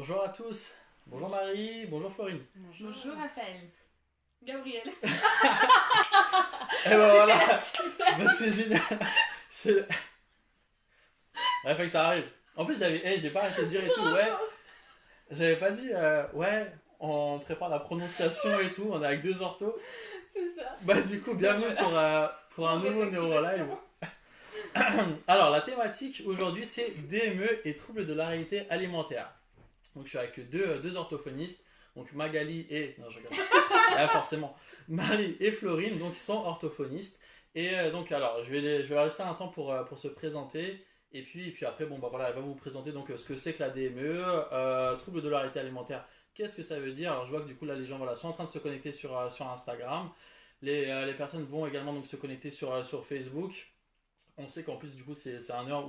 Bonjour à tous. Bonjour Marie, bonjour Florine. Bonjour Raphaël. Gabriel. Et ben voilà, ben, c'est génial. C'est... Il faut que ça arrive. En plus, j'ai pas arrêté de dire et tout. Ouais, j'avais pas dit, ouais, on prépare la prononciation et tout. On est avec deux orthos. C'est ça. Bah, du coup, bienvenue pour un nouveau Neurolive. Alors, la thématique aujourd'hui, c'est DME et troubles de la réalité alimentaire. Donc, je suis avec deux orthophonistes. Donc, Magali et. Non, je regarde. Ah, forcément. Marie et Florine, donc, ils sont orthophonistes. Et donc, alors, je vais leur laisser un temps pour se présenter. Et puis après, bon, bah voilà, elle va vous présenter donc, ce que c'est que la DME, troubles de la réalité alimentaire. Qu'est-ce que ça veut dire? Alors, je vois que du coup, là, les gens voilà, sont en train de se connecter sur Instagram. Les personnes vont également donc, se connecter sur Facebook. On sait qu'en plus, du coup, c'est une heure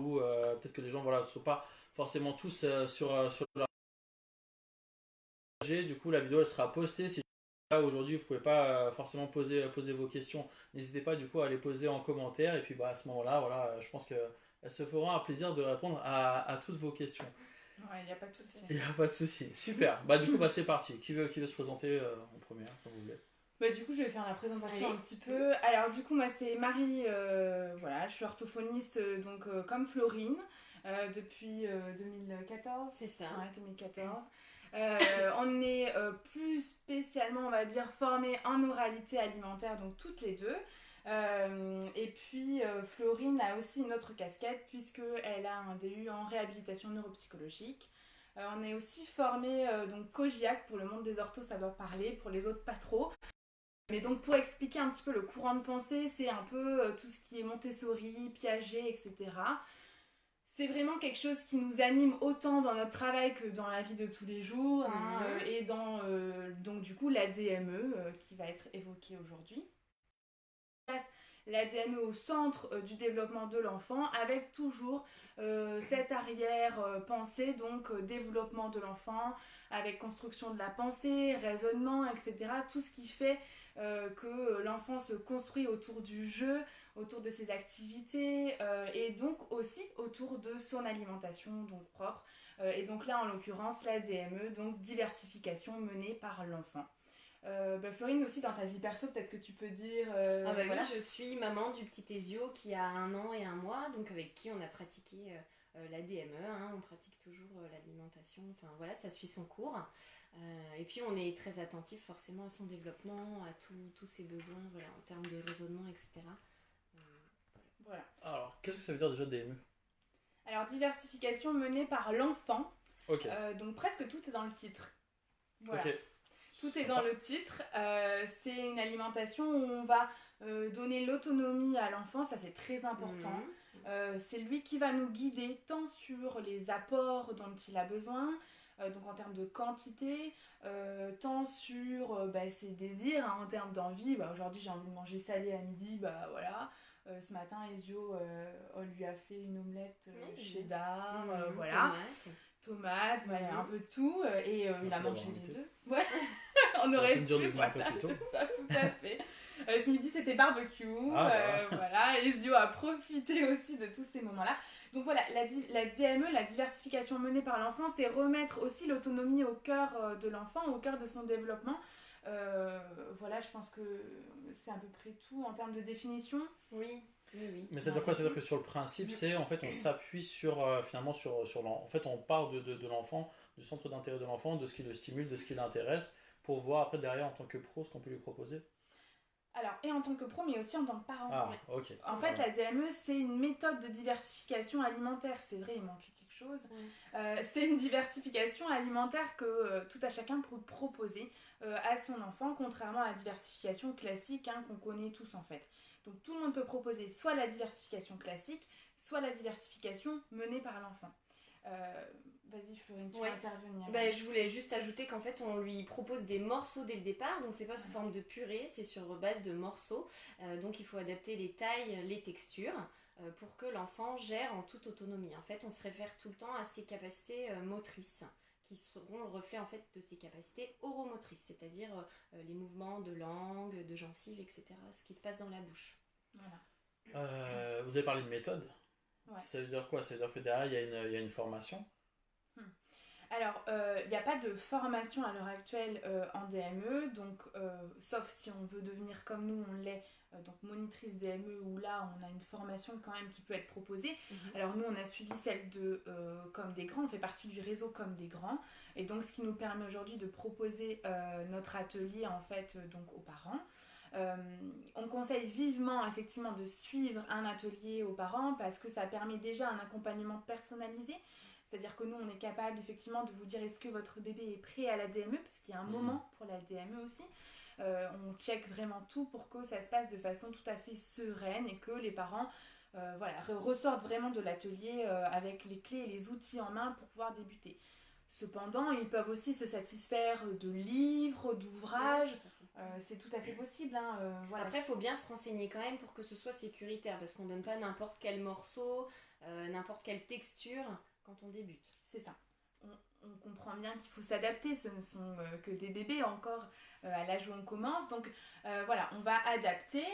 où peut-être que les gens voilà, ne sont pas forcément tous sur leur projet. Du coup, la vidéo elle sera postée. Si là aujourd'hui vous pouvez pas forcément poser vos questions, n'hésitez pas du coup à les poser en commentaire. Et puis bah, à ce moment-là, voilà, je pense qu'elles se feront un plaisir de répondre à toutes vos questions. Ouais, il n'y a pas de souci. Il n'y a pas de souci. Super. Bah, du coup, bah, c'est parti. Qui veut se présenter en première, comme vous voulez? Bah, du coup, je vais faire la présentation un petit peu. Alors, du coup, moi, c'est Marie. Voilà, je suis orthophoniste, comme Florine, depuis 2014. C'est ça. Ouais, 2014. On est plus spécialement, on va dire, formés en oralité alimentaire, donc toutes les deux. Et puis, Florine a aussi une autre casquette, puisqu'elle a un DU en réhabilitation neuropsychologique. On est aussi formés, donc Cogiac, pour le monde des orthos, ça doit parler, pour les autres, pas trop. Mais donc pour expliquer un petit peu le courant de pensée, c'est un peu tout ce qui est Montessori, Piaget, etc. C'est vraiment quelque chose qui nous anime autant dans notre travail que dans la vie de tous les jours, et dans donc du coup la DME qui va être évoquée aujourd'hui. La DME au centre du développement de l'enfant avec toujours cette arrière-pensée, donc développement de l'enfant avec construction de la pensée, raisonnement, etc. Tout ce qui fait que l'enfant se construit autour du jeu, autour de ses activités et donc aussi autour de son alimentation donc propre. Et donc là en l'occurrence la DME, donc diversification menée par l'enfant. Florine aussi dans ta vie perso peut-être que tu peux dire voilà. Oui, je suis maman du petit Ezio qui a 1 an et 1 mois, donc avec qui on a pratiqué la DME, on pratique toujours l'alimentation, enfin voilà, ça suit son cours. Et puis on est très attentif forcément à son développement, à tous ses besoins, voilà, en termes de raisonnement, etc. Voilà. Alors, qu'est-ce que ça veut dire déjà DME? Alors, diversification menée par l'enfant. Ok. Donc presque tout est dans le titre. Voilà. Ok. Tout est dans le titre. C'est une alimentation où on va donner l'autonomie à l'enfant, ça c'est très important. C'est lui qui va nous guider tant sur les apports dont il a besoin, donc en termes de quantité, tant sur ses désirs, en termes d'envie. Aujourd'hui j'ai envie de manger salé à midi, voilà. Ce matin, Ezio, on lui a fait une omelette cheddar, voilà. Tomate, un peu tout, et il a mangé les deux. Ouais. On aurait pu, voilà, c'est ça, tout à fait. Ce midi, c'était barbecue, voilà. Ezio a profité aussi de tous ces moments-là. Donc voilà, la DME, la diversification menée par l'enfant, c'est remettre aussi l'autonomie au cœur de l'enfant, au cœur de son développement. Voilà, je pense que c'est à peu près tout en termes de définition. Oui. Mais c'est-à-dire quoi? C'est-à-dire que sur le principe, c'est en fait on s'appuie finalement sur en fait on part de l'enfant, du centre d'intérêt de l'enfant, de ce qui le stimule, de ce qui l'intéresse, pour voir après derrière en tant que pro ce qu'on peut lui proposer. Alors, et en tant que pro, mais aussi en tant que parent. Ah, ok. En fait, la DME, c'est une méthode de diversification alimentaire. C'est vrai, il manquait quelque chose. C'est une diversification alimentaire que tout à chacun peut proposer à son enfant, contrairement à la diversification classique qu'on connaît tous en fait. Donc, tout le monde peut proposer soit la diversification classique, soit la diversification menée par l'enfant. Vas-y Florine, tu vas intervenir. Je voulais juste ajouter qu'en fait on lui propose des morceaux dès le départ, donc c'est pas sous forme de purée, c'est sur base de morceaux, donc il faut adapter les tailles, les textures pour que l'enfant gère en toute autonomie. En fait on se réfère tout le temps à ses capacités motrices qui seront le reflet en fait de ses capacités oromotrices, c'est-à-dire les mouvements de langue, de gencives, etc., ce qui se passe dans la bouche. Voilà. Vous avez parlé de méthode. Ouais. Ça veut dire quoi? Ça veut dire que derrière il y a une formation. Alors, il n'y a pas de formation à l'heure actuelle en DME, donc sauf si on veut devenir comme nous, on l'est, donc monitrice DME, où là on a une formation quand même qui peut être proposée. Alors nous on a suivi celle de Comme des Grands, on fait partie du réseau Comme des Grands, et donc ce qui nous permet aujourd'hui de proposer notre atelier en fait donc aux parents. On conseille vivement effectivement de suivre un atelier aux parents parce que ça permet déjà un accompagnement personnalisé. C'est-à-dire que nous, on est capable effectivement de vous dire est-ce que votre bébé est prêt à la DME, parce qu'il y a un moment pour la DME aussi. On check vraiment tout pour que ça se passe de façon tout à fait sereine et que les parents ressortent vraiment de l'atelier avec les clés et les outils en main pour pouvoir débuter. Cependant, ils peuvent aussi se satisfaire de livres, d'ouvrages. C'est tout à fait possible. Voilà. Après, il faut bien se renseigner quand même pour que ce soit sécuritaire, parce qu'on ne donne pas n'importe quel morceau, n'importe quelle texture quand on débute. C'est ça. On comprend bien qu'il faut s'adapter, ce ne sont que des bébés encore à l'âge où on commence. Donc voilà, on va adapter,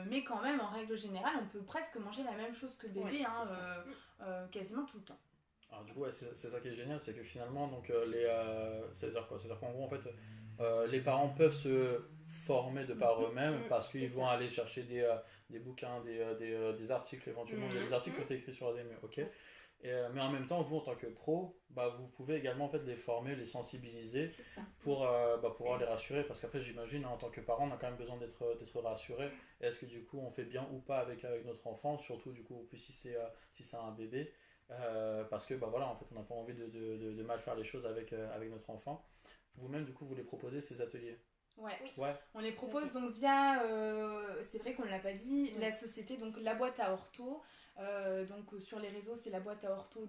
mais quand même, en règle générale, on peut presque manger la même chose que bébé, quasiment tout le temps. Alors du coup, ouais, c'est ça qui est génial, c'est que finalement, donc, ça veut dire quoi? Ça veut dire qu'en gros, en fait, les parents peuvent se former de par eux-mêmes parce qu'ils vont aller chercher des bouquins, des articles éventuellement. Il y a des articles qui ont été écrits sur la DME, ok. Mais en même temps, vous en tant que pro, vous pouvez également en fait, les former, les sensibiliser pour pouvoir les rassurer. Parce qu'après, j'imagine, en tant que parent, on a quand même besoin d'être rassuré. Est-ce que du coup, on fait bien ou pas avec notre enfant, surtout du coup, si c'est un bébé. Parce que voilà, en fait, on n'a pas envie de mal faire les choses avec notre enfant. Vous-même, du coup, vous les proposez ces ateliers? Ouais. On les propose donc via, c'est vrai qu'on ne l'a pas dit, la société, donc la boîte à ortho. Donc sur les réseaux, c'est la boîte à ortho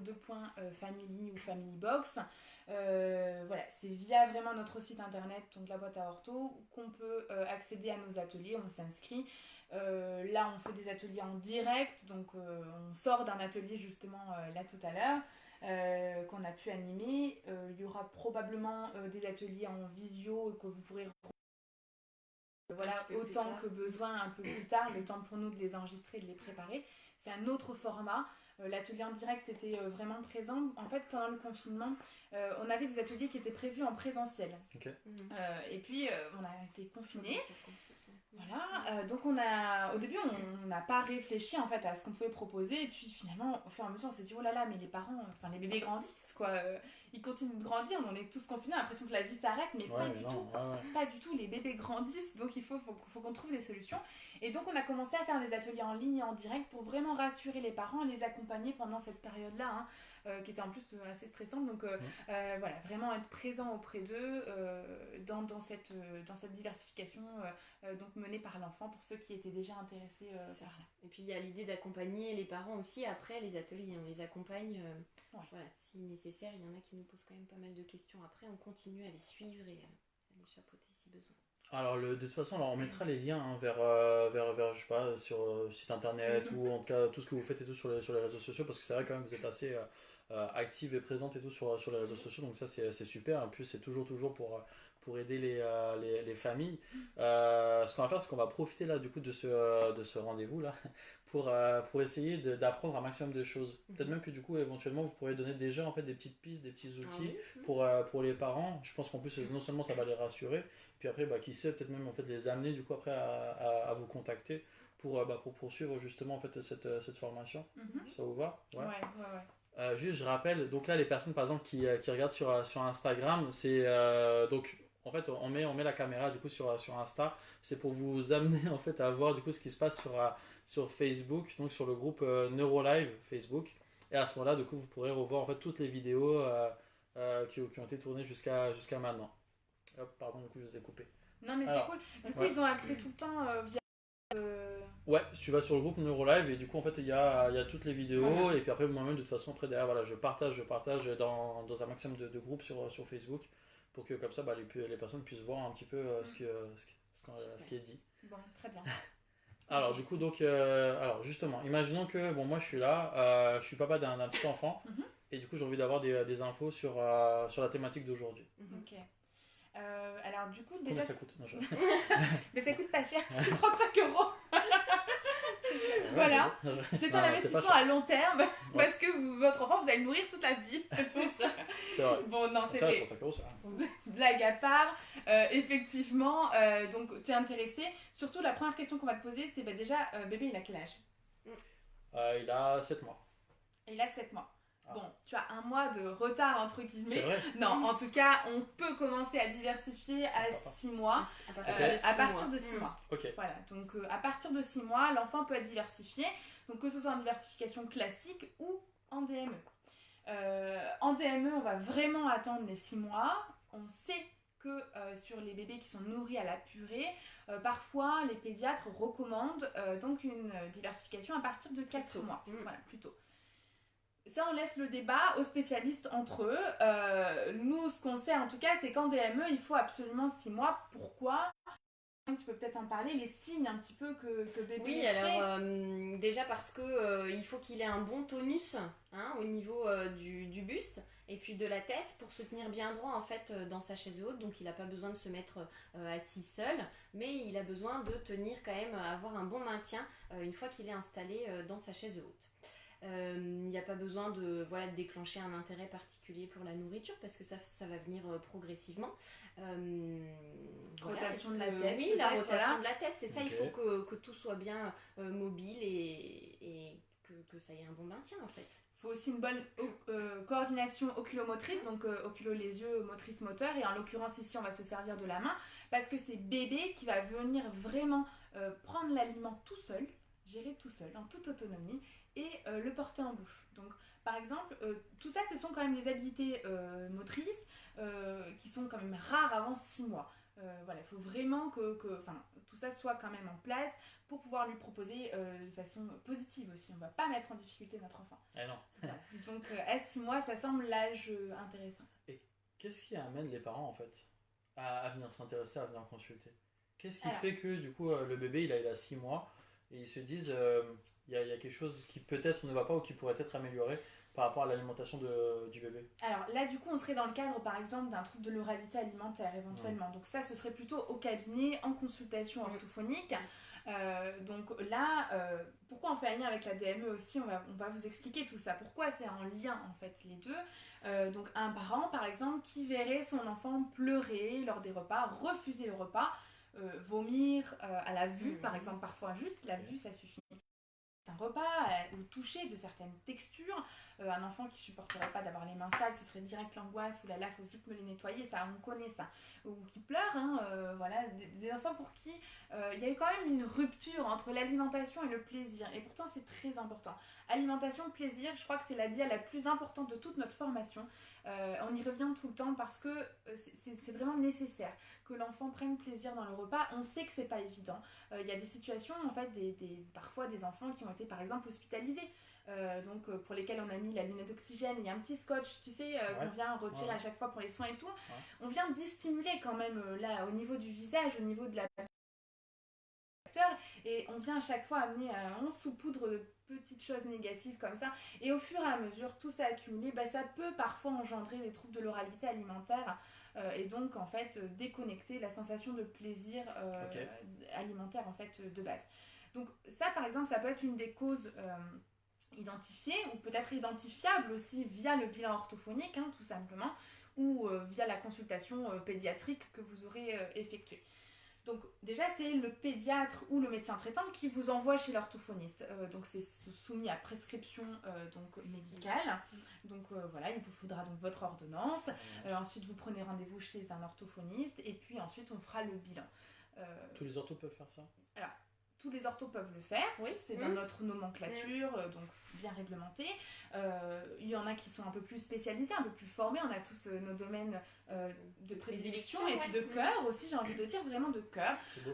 /family ou family box. Voilà, c'est via vraiment notre site internet, donc la boîte à ortho, qu'on peut accéder à nos ateliers. On s'inscrit. Là, on fait des ateliers en direct, donc on sort d'un atelier justement là tout à l'heure qu'on a pu animer. Il y aura probablement des ateliers en visio que vous pourrez autant que besoin un peu plus tard, le temps pour nous de les enregistrer, de les préparer. C'est un autre format. L'atelier en direct était vraiment présent. En fait, pendant le confinement, on avait des ateliers qui étaient prévus en présentiel. Okay. Et puis, on a été confinés. Voilà, donc au début on n'a pas réfléchi en fait à ce qu'on pouvait proposer et puis finalement au fur et à mesure on s'est dit oh là là mais les parents, enfin les bébés grandissent quoi, ils continuent de grandir, on est tous confinés, on a l'impression que la vie s'arrête mais pas du tout, les bébés grandissent donc il faut qu'on trouve des solutions et donc on a commencé à faire des ateliers en ligne et en direct pour vraiment rassurer les parents et les accompagner pendant cette période là qui était en plus assez stressante donc voilà, vraiment être présent auprès d'eux dans cette diversification donc menée par l'enfant pour ceux qui étaient déjà intéressés par là. Et puis il y a l'idée d'accompagner les parents aussi après les ateliers, on les accompagne voilà, si nécessaire, il y en a qui nous posent quand même pas mal de questions après, on continue à les suivre et à les chapeauter si besoin. Alors de toute façon, on mettra les liens vers je sais pas, sur site internet ou en tout cas tout ce que vous faites et tout sur les réseaux sociaux parce que c'est vrai quand même que vous êtes assez active et présente et tout sur les réseaux sociaux donc ça c'est super. En plus c'est toujours pour aider les familles. Ce qu'on va faire c'est qu'on va profiter là du coup de ce rendez-vous là pour essayer d'apprendre un maximum de choses. Peut-être même que du coup éventuellement vous pourrez donner déjà en fait des petites pistes, des petits outils pour les parents. Je pense qu'en plus non seulement ça va les rassurer, puis après qui sait peut-être même en fait les amener du coup après à vous contacter pour poursuivre justement en fait cette formation. Ça vous va? Ouais. Juste je rappelle donc là les personnes par exemple qui regardent sur Instagram, c'est donc en fait on met la caméra du coup sur Insta, c'est pour vous amener en fait à voir du coup ce qui se passe sur Facebook, donc sur le groupe Neurolive Facebook, et à ce moment là du coup vous pourrez revoir en fait toutes les vidéos qui ont été tournées jusqu'à maintenant. Hop, pardon, du coup je vous ai coupé. Non mais c'est cool, du coup ils ont accès tout le temps via Ouais, tu vas sur le groupe Neurolive et du coup en fait il y a toutes les vidéos et puis après moi-même de toute façon après derrière voilà, je partage dans un maximum de groupes sur Facebook pour que comme ça les personnes puissent voir un petit peu ce qui est dit. Bon, très bien. Alors du coup donc alors justement, imaginons que moi je suis là, je suis papa d'un petit enfant et du coup j'ai envie d'avoir des infos sur la thématique d'aujourd'hui. Ok. Alors du coup Combien déjà... ça coûte? Non, Mais ça coûte pas cher, ça coûte 35 €. Voilà. C'est un Non, investissement c'est pas à long terme parce que votre enfant, vous allez le nourrir toute la vie. C'est ça. C'est vrai. Bon, non, c'est Ça, vrai. 35 euros, ça. Blague à part, effectivement, donc tu es intéressé. Surtout, la première question qu'on va te poser, c'est déjà, bébé, il a quel âge? Il a 7 mois. Il a 7 mois. Ah. Bon, tu as un mois de retard, entre C'est guillemets. vrai. Non, en tout cas, on peut commencer à diversifier à Sympa. 6 mois. À partir de 6 À partir de 6 mois. mois. Ok. Voilà, donc à partir de 6 mois, l'enfant peut être diversifié. Donc que ce soit en diversification classique ou en DME. En DME, on va vraiment attendre les 6 mois. On sait que sur les bébés qui sont nourris à la purée, parfois les pédiatres recommandent donc une diversification à partir de 4 mois. Voilà, plus tôt. Ça, on laisse le débat aux spécialistes entre eux. Nous, ce qu'on sait en tout cas, c'est qu'en DME, il faut absolument 6 mois. Pourquoi ? Tu peux peut-être en parler, les signes un petit peu que bébé Oui, est prêt. alors déjà parce que il faut qu'il ait un bon tonus au niveau du buste et puis de la tête pour se tenir bien droit en fait dans sa chaise haute. Donc il n'a pas besoin de se mettre assis seul, mais il a besoin de tenir quand même, avoir un bon maintien une fois qu'il est installé dans sa chaise haute. Il n'y a pas besoin de déclencher un intérêt particulier pour la nourriture parce que ça va venir progressivement. Rotation de la tête. Oui, la peut-être, rotation voilà. de la tête, c'est ça, Ok. il faut que tout soit bien mobile et que ça ait un bon maintien en fait. Il faut aussi une bonne coordination oculomotrice, donc oculo les yeux, motrice moteur, et en l'occurrence ici on va se servir de la main parce que c'est bébé qui va venir vraiment prendre l'aliment tout seul, gérer tout seul, en toute autonomie, et le porter en bouche. Donc par exemple, tout ça ce sont quand même des habiletés motrices qui sont quand même rares avant 6 mois. Voilà, il faut vraiment que tout ça soit quand même en place pour pouvoir lui proposer de façon positive aussi. On ne va pas mettre en difficulté notre enfant. Eh non. Voilà. Donc à 6 mois, ça semble l'âge intéressant. Qu'est-ce qui amène les parents en fait à venir s'intéresser, à venir consulter? Qu'est-ce qui Alors. fait que du coup le bébé il a 6 mois et ils se disent il y a quelque chose qui peut-être ne va pas ou qui pourrait être amélioré par rapport à l'alimentation du bébé? Alors là, du coup, on serait dans le cadre, par exemple, d'un trouble de l'oralité alimentaire, éventuellement. Donc ça, ce serait plutôt au cabinet, en consultation orthophonique. Donc là, pourquoi on fait un lien avec la DME aussi, on va vous expliquer tout ça. Pourquoi c'est en lien, en fait, les deux. Donc un parent, par exemple, qui verrait son enfant pleurer lors des repas, refuser le repas, vomir à la vue, par exemple, parfois juste la vue, ça suffit. Un repas, au toucher de certaines textures, un enfant qui supporterait pas d'avoir les mains sales, ce serait direct l'angoisse, ou là là faut vite me les nettoyer, ça on connaît ça, ou qui pleurent, voilà, des enfants pour qui il y a eu quand même une rupture entre l'alimentation et le plaisir, et pourtant c'est très important. Alimentation, plaisir, je crois que c'est la dia la plus importante de toute notre formation. On y revient tout le temps parce que c'est vraiment nécessaire que l'enfant prenne plaisir dans le repas. On sait que c'est pas évident. Il y a des situations, en fait, parfois des enfants qui ont été par exemple hospitalisés. Donc pour lesquels on a mis la lunette d'oxygène, il y a un petit scotch, tu sais, qu'on vient retirer à chaque fois pour les soins et tout. On vient distimuler quand même là au niveau du visage, au niveau de la et on vient à chaque fois amener on saupoudre de petites choses négatives comme ça, et au fur et à mesure tout ça accumulé, ça peut parfois engendrer des troubles de l'oralité alimentaire et donc en fait déconnecter la sensation de plaisir alimentaire en fait de base. Donc ça par exemple ça peut être une des causes identifiées ou peut-être identifiable aussi via le bilan orthophonique tout simplement, ou via la consultation pédiatrique que vous aurez effectuée. Donc déjà c'est le pédiatre ou le médecin traitant qui vous envoie chez l'orthophoniste. Donc c'est soumis à prescription donc médicale. Donc voilà, il vous faudra donc votre ordonnance. Ensuite vous prenez rendez-vous chez un orthophoniste et puis ensuite on fera le bilan. Tous les orthos peuvent faire ça? Alors, tous les orthos peuvent le faire, oui, c'est dans notre nomenclature, donc bien réglementé. Il y en a qui sont un peu plus spécialisés, un peu plus formés. On a tous nos domaines de prédilection et puis de cœur aussi, j'ai envie de dire, vraiment de cœur. C'est beau.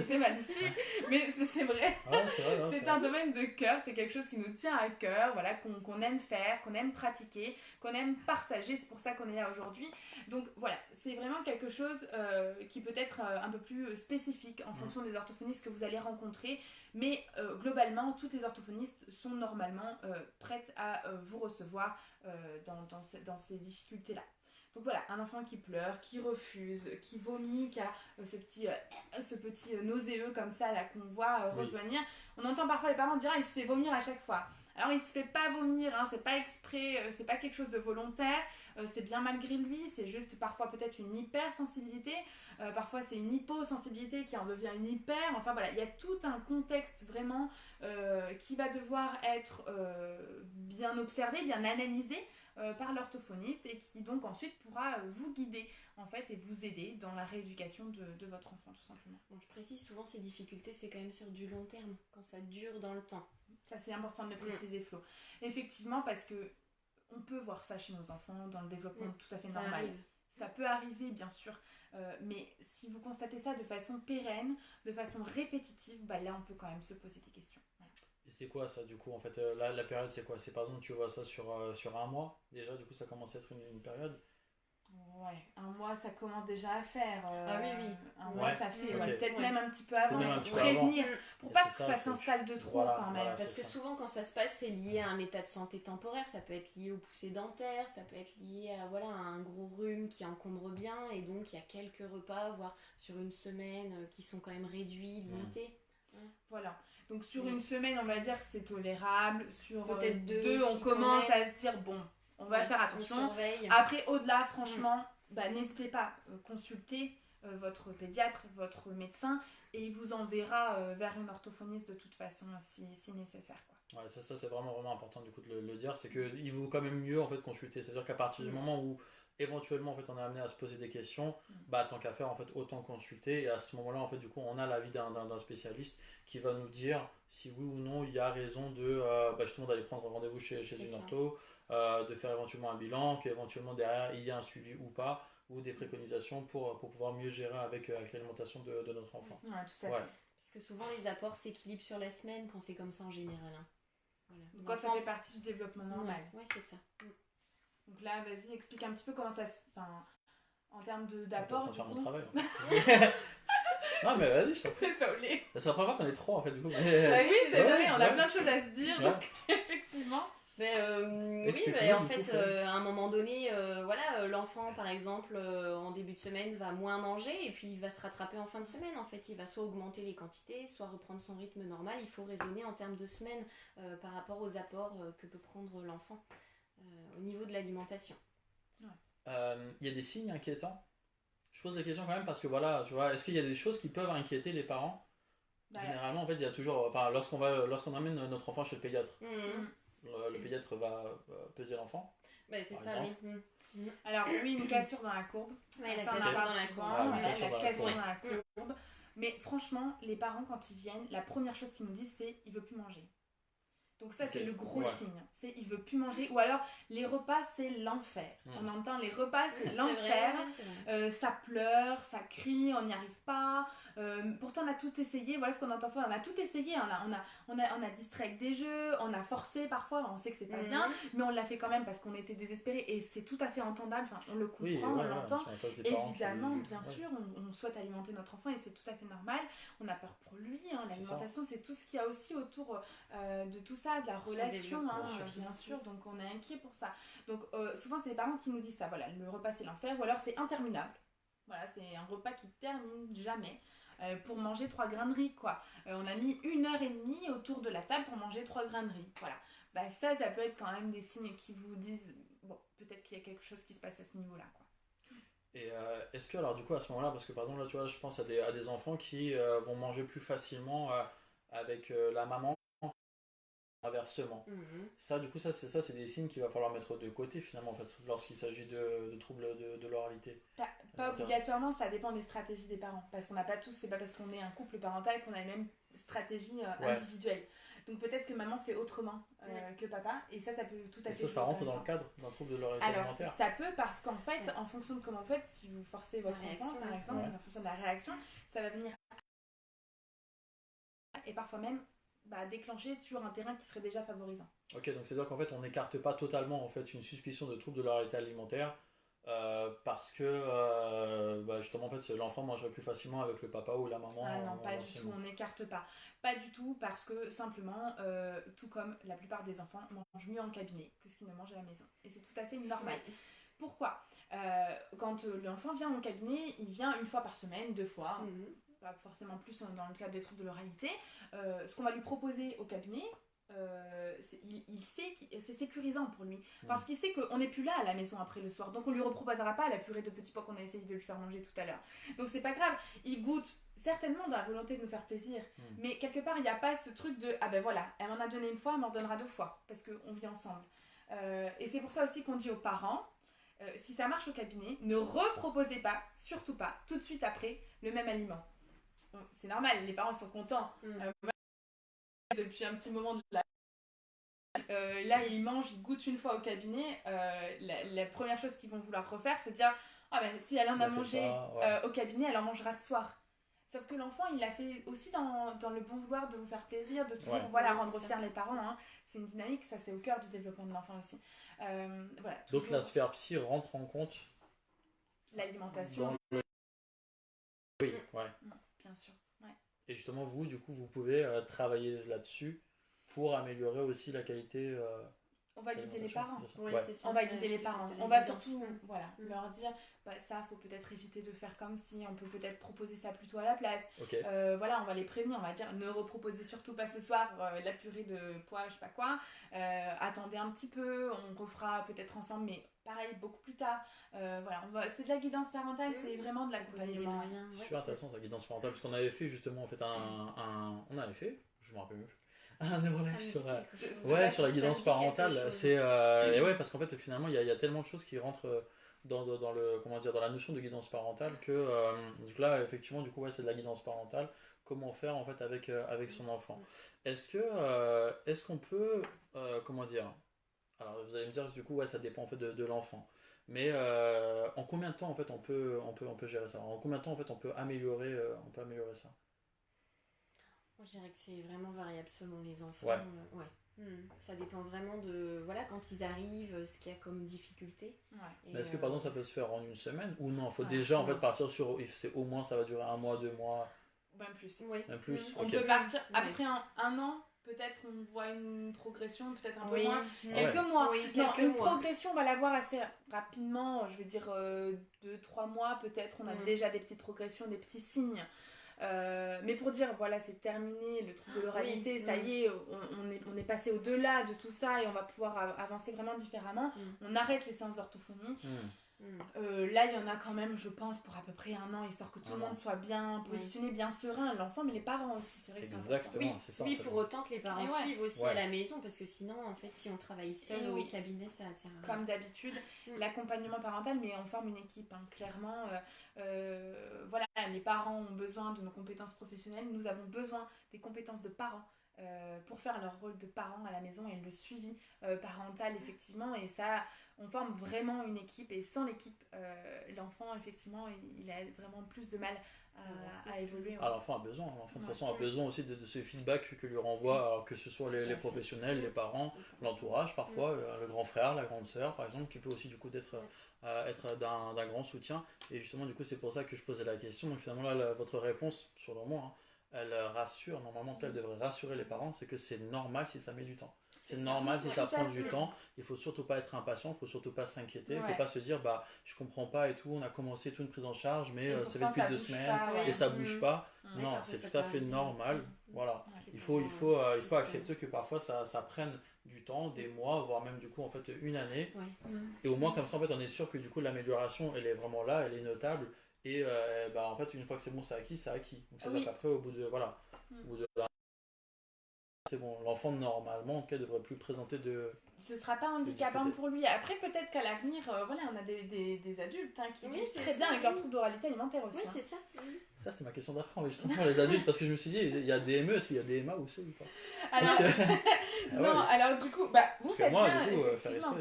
C'est magnifique, mais c'est vrai. Ouais, c'est vrai, non, c'est un domaine de cœur, c'est quelque chose qui nous tient à cœur, voilà, qu'on aime faire, qu'on aime pratiquer, qu'on aime partager, c'est pour ça qu'on est là aujourd'hui. Donc voilà, c'est vraiment quelque chose qui peut être un peu plus spécifique en fonction des orthophonistes que vous allez rencontrer, mais globalement, toutes les orthophonistes sont normalement prêtes à vous recevoir dans ces difficultés-là. Donc voilà, un enfant qui pleure, qui refuse, qui vomit, qui a ce petit nauséeux comme ça là qu'on voit revenir. On entend parfois les parents dire il se fait vomir à chaque fois. Alors il se fait pas vomir, hein, c'est pas exprès, c'est pas quelque chose de volontaire, c'est bien malgré lui, c'est juste parfois peut-être une hypersensibilité, parfois c'est une hyposensibilité qui en devient une hyper, enfin voilà, il y a tout un contexte vraiment qui va devoir être bien observé, bien analysé par l'orthophoniste et qui donc ensuite pourra vous guider en fait et vous aider dans la rééducation de votre enfant tout simplement. Bon, je précise souvent ces difficultés c'est quand même sur du long terme, quand ça dure dans le temps. Ça c'est important de le préciser Flo. Effectivement parce que on peut voir ça chez nos enfants dans le développement tout à fait normal. Arrive. Ça peut arriver bien sûr, mais si vous constatez ça de façon pérenne, de façon répétitive, bah là on peut quand même se poser des questions. Voilà. Et c'est quoi ça du coup en fait la période c'est quoi? C'est par exemple tu vois ça sur un mois déjà du coup ça commence à être une période? Ouais, un mois ça commence déjà à faire. Ah oui. Un mois ça fait, okay. Peut-être même un petit peu avant, pour prévenir, pour pas que ça, ça s'installe de trop voilà, quand même. voilà, parce que souvent quand ça se passe c'est lié à un état de santé temporaire, ça peut être lié aux poussées dentaires, ça peut être lié à un gros rhume qui encombre bien et donc il y a quelques repas, voire sur une semaine qui sont quand même réduits, limités. Voilà. Donc sur une semaine on va dire que c'est tolérable, sur peut-être deux on commence à se dire bon, on va faire attention. Après, au-delà, franchement, n'hésitez pas, consultez votre pédiatre, votre médecin, et il vous enverra vers une orthophoniste de toute façon si nécessaire. Quoi. Ouais, ça c'est vraiment important du coup de le dire, c'est qu'il vaut quand même mieux en fait consulter. C'est-à-dire qu'à partir du moment où éventuellement en fait on est amené à se poser des questions, tant qu'à faire en fait autant consulter et à ce moment-là en fait du coup on a l'avis d'un spécialiste qui va nous dire si oui ou non il y a raison de justement d'aller prendre rendez-vous chez une ortho, de faire éventuellement un bilan, qu'éventuellement derrière il y a un suivi ou pas, ou des préconisations pour pouvoir mieux gérer avec l'alimentation de notre enfant. Ouais, tout à fait. Parce que souvent les apports s'équilibrent sur la semaine quand c'est comme ça en général. Hein. Voilà. Donc quand ça fait partie du développement normal. Ouais, c'est ça. Donc là, vas-y, explique un petit peu comment ça se... Enfin, en termes d'apport, du coup. Mon travail. Non mais vas-y, je t'en prie. Désolée. C'est la première fois qu'on est trois en fait du coup. Oui, c'est vrai, on a plein de choses à se dire, donc effectivement... oui, en fait, à un moment donné, l'enfant, par exemple, en début de semaine, va moins manger et puis il va se rattraper en fin de semaine. En fait, il va soit augmenter les quantités, soit reprendre son rythme normal. Il faut raisonner en termes de semaines par rapport aux apports que peut prendre l'enfant au niveau de l'alimentation. Il y a des signes inquiétants? Je pose des questions quand même parce que voilà, tu vois, est-ce qu'il y a des choses qui peuvent inquiéter les parents? Généralement, en fait, il y a toujours, lorsqu'on amène notre enfant chez le pédiatre. Le pédiatre va peser l'enfant. C'est ça, oui. Alors oui, une cassure dans la courbe. La cassure dans la courbe. La cassure dans la courbe. Mais franchement, les parents quand ils viennent, la première chose qu'ils nous disent c'est il veut plus manger. Donc ça c'est le gros signe, c'est il veut plus manger, ou alors les repas c'est l'enfer. On entend les repas c'est l'enfer, ça pleure, ça crie, on n'y arrive pas, pourtant on a tout essayé, voilà ce qu'on entend souvent, on a tout essayé, on a distrait avec des jeux, on a forcé parfois, on sait que c'est pas bien, mais on l'a fait quand même parce qu'on était désespérés et c'est tout à fait entendable, enfin on le comprend, on l'entend, évidemment bien sûr on souhaite alimenter notre enfant et c'est tout à fait normal, on a peur pour lui, l'alimentation c'est tout ce qu'il y a aussi autour de tout ça, de la relation, bien sûr, donc on est inquiet pour ça. Donc souvent c'est les parents qui nous disent ça, voilà, le repas c'est l'enfer, ou alors c'est interminable. Voilà, c'est un repas qui termine jamais. Pour manger 3 grains de riz, quoi. On a mis 1h30 autour de la table pour manger 3 grains de riz. Voilà. Ça peut être quand même des signes qui vous disent, bon, peut-être qu'il y a quelque chose qui se passe à ce niveau-là, quoi. Et est-ce que, alors du coup, à ce moment-là, parce que par exemple, là, tu vois, je pense à des enfants qui vont manger plus facilement avec la maman, inversement. Ça, du coup, c'est des signes qu'il va falloir mettre de côté, finalement, en fait, lorsqu'il s'agit de troubles de l'oralité. Pas obligatoirement, ça dépend des stratégies des parents. Parce qu'on n'a pas tous, c'est pas parce qu'on est un couple parental qu'on a les mêmes stratégies individuelles. Donc peut-être que maman fait autrement que papa, et ça peut tout à fait... Et ça rentre dans le cadre d'un trouble de l'oralité alimentaire? Alors, ça peut, parce qu'en fait, en fonction de comment vous faites, si vous forcez votre enfant, par exemple, en fonction de la réaction, ça va venir... Et parfois même déclencher sur un terrain qui serait déjà favorisant. Ok, donc c'est-à-dire qu'en fait on n'écarte pas totalement en fait une suspicion de trouble de l'oralité alimentaire parce que justement en fait l'enfant mangerait plus facilement avec le papa ou la maman. Ah non, pas du tout, on n'écarte pas. Pas du tout, parce que simplement, tout comme la plupart des enfants mangent mieux en cabinet que ce qu'ils ne mangent à la maison. Et c'est tout à fait normal. Pourquoi quand l'enfant vient au cabinet, il vient une fois par semaine, 2 fois, pas forcément plus dans le cadre des troubles de l'oralité. Ce qu'on va lui proposer au cabinet, il sait que c'est sécurisant pour lui parce qu'il sait qu'on n'est plus là à la maison après le soir, donc on lui reproposera pas la purée de petits pois qu'on a essayé de lui faire manger tout à l'heure, donc c'est pas grave, il goûte certainement dans la volonté de nous faire plaisir, mais quelque part il n'y a pas ce truc de ah ben voilà, elle m'en a donné une fois, elle m'en donnera 2 fois parce qu'on vit ensemble, et c'est pour ça aussi qu'on dit aux parents, si ça marche au cabinet, ne reproposez pas, surtout pas tout de suite après le même aliment. C'est normal, les parents ils sont contents, depuis un petit moment de là ils mangent, ils goûtent une fois au cabinet, la première chose qu'ils vont vouloir refaire c'est dire ah ben si elle en a mangé au cabinet, elle en mangera ce soir. Sauf que l'enfant il l'a fait aussi dans le bon vouloir de vous faire plaisir, de toujours rendre fiers les parents, hein. C'est une dynamique, ça c'est au cœur du développement de l'enfant aussi. Voilà, donc la sphère psy rentre en compte l'alimentation. Oui, bien sûr. Et justement, vous, du coup, vous pouvez travailler là-dessus pour améliorer aussi la qualité. On va guider les parents. C'est ça, on va guider les parents. On va surtout leur dire ça, faut peut-être éviter de faire comme si, on peut peut-être proposer ça plutôt à la place. On va les prévenir, on va dire ne reproposez surtout pas ce soir la purée de pois, je sais pas quoi. Attendez un petit peu, on refera peut-être ensemble, mais pareil, beaucoup plus tard. C'est de la guidance parentale, c'est vraiment de l'accompagnement. C'est super intéressant la guidance parentale, parce qu'on avait fait justement en fait on avait fait, je me rappelle plus, un neurologue sur la guidance parentale. C'est et parce qu'en fait finalement il y a tellement de choses qui rentrent dans le dans la notion de guidance parentale que donc là effectivement du coup c'est de la guidance parentale, comment faire en fait avec son enfant. Est-ce qu'on peut alors vous allez me dire du coup ça dépend en fait de l'enfant, mais en combien de temps en fait on peut gérer ça, en combien de temps en fait on peut améliorer ça? Moi, je dirais que c'est vraiment variable selon les enfants. Ça dépend vraiment de quand ils arrivent, ce qu'il y a comme difficulté. Mais est-ce que par exemple ça peut se faire en une semaine ou non, il faut déjà en fait partir sur c'est au moins ça va durer 1 mois, 2 mois, même plus. Même plus. On peut partir après un an. Peut-être on voit une progression, peut-être un peu moins. Quelques mois. Une progression, on va la voir assez rapidement. Je veux dire 2-3 mois, peut-être. On a déjà des petites progressions, des petits signes. Mais pour dire, c'est terminé, le trouble de l'oralité, ça y est, on est passé au-delà de tout ça et on va pouvoir avancer vraiment différemment. On arrête les séances d'orthophonie. Là, il y en a quand même, je pense, pour à peu près 1 an, histoire que tout le monde soit bien positionné, bien serein, l'enfant, mais les parents aussi, c'est vrai que c'est important. C'est ça. Oui, pour autant que les parents suivent aussi à la maison, parce que sinon, en fait, si on travaille seul au cabinet, ça sert à rien. Comme d'habitude, l'accompagnement parental, mais on forme une équipe, clairement. Les parents ont besoin de nos compétences professionnelles, nous avons besoin des compétences de parents. Pour faire leur rôle de parents à la maison et le suivi parental effectivement, et ça on forme vraiment une équipe, et sans l'équipe l'enfant effectivement il a vraiment plus de mal à évoluer. Alors l'enfant a besoin, de toute façon a besoin aussi de ce feedback que lui renvoie, alors que ce soit les professionnels, les parents, l'entourage parfois, le grand frère, la grande sœur par exemple, qui peut aussi du coup être d'un grand soutien. Et justement du coup c'est pour ça que je posais la question. Donc finalement là votre réponse sur le moment elle rassure, normalement elle devrait rassurer les parents, c'est que c'est normal si ça met du temps. C'est normal si ça prend du temps, il faut surtout pas être impatient, il faut surtout pas s'inquiéter, il faut pas se dire je comprends pas et tout, on a commencé toute une prise en charge mais ça fait depuis 2 semaines et ça bouge pas. Non, c'est tout à fait normal. Voilà. Il faut accepter que parfois ça prenne du temps, des mois, voire même du coup en fait 1 année. Et au moins comme ça en fait on est sûr que du coup l'amélioration elle est vraiment là, elle est notable. Et en fait une fois que c'est bon c'est acquis. Donc ça veut dire qu'après au bout de c'est bon, l'enfant normalement en tout cas devrait plus présenter ce sera pas handicapant pour lui. Après peut-être qu'à l'avenir on a des adultes qui vivent très bien avec leur trouble d'oralité alimentaire aussi. C'est ça. Ça c'était ma question d'après justement pour les adultes, parce que je me suis dit il y a DME, est-ce qu'il y a DMA ou c'est ou pas? Alors alors du coup vous faites moi, bien du coup, effectivement.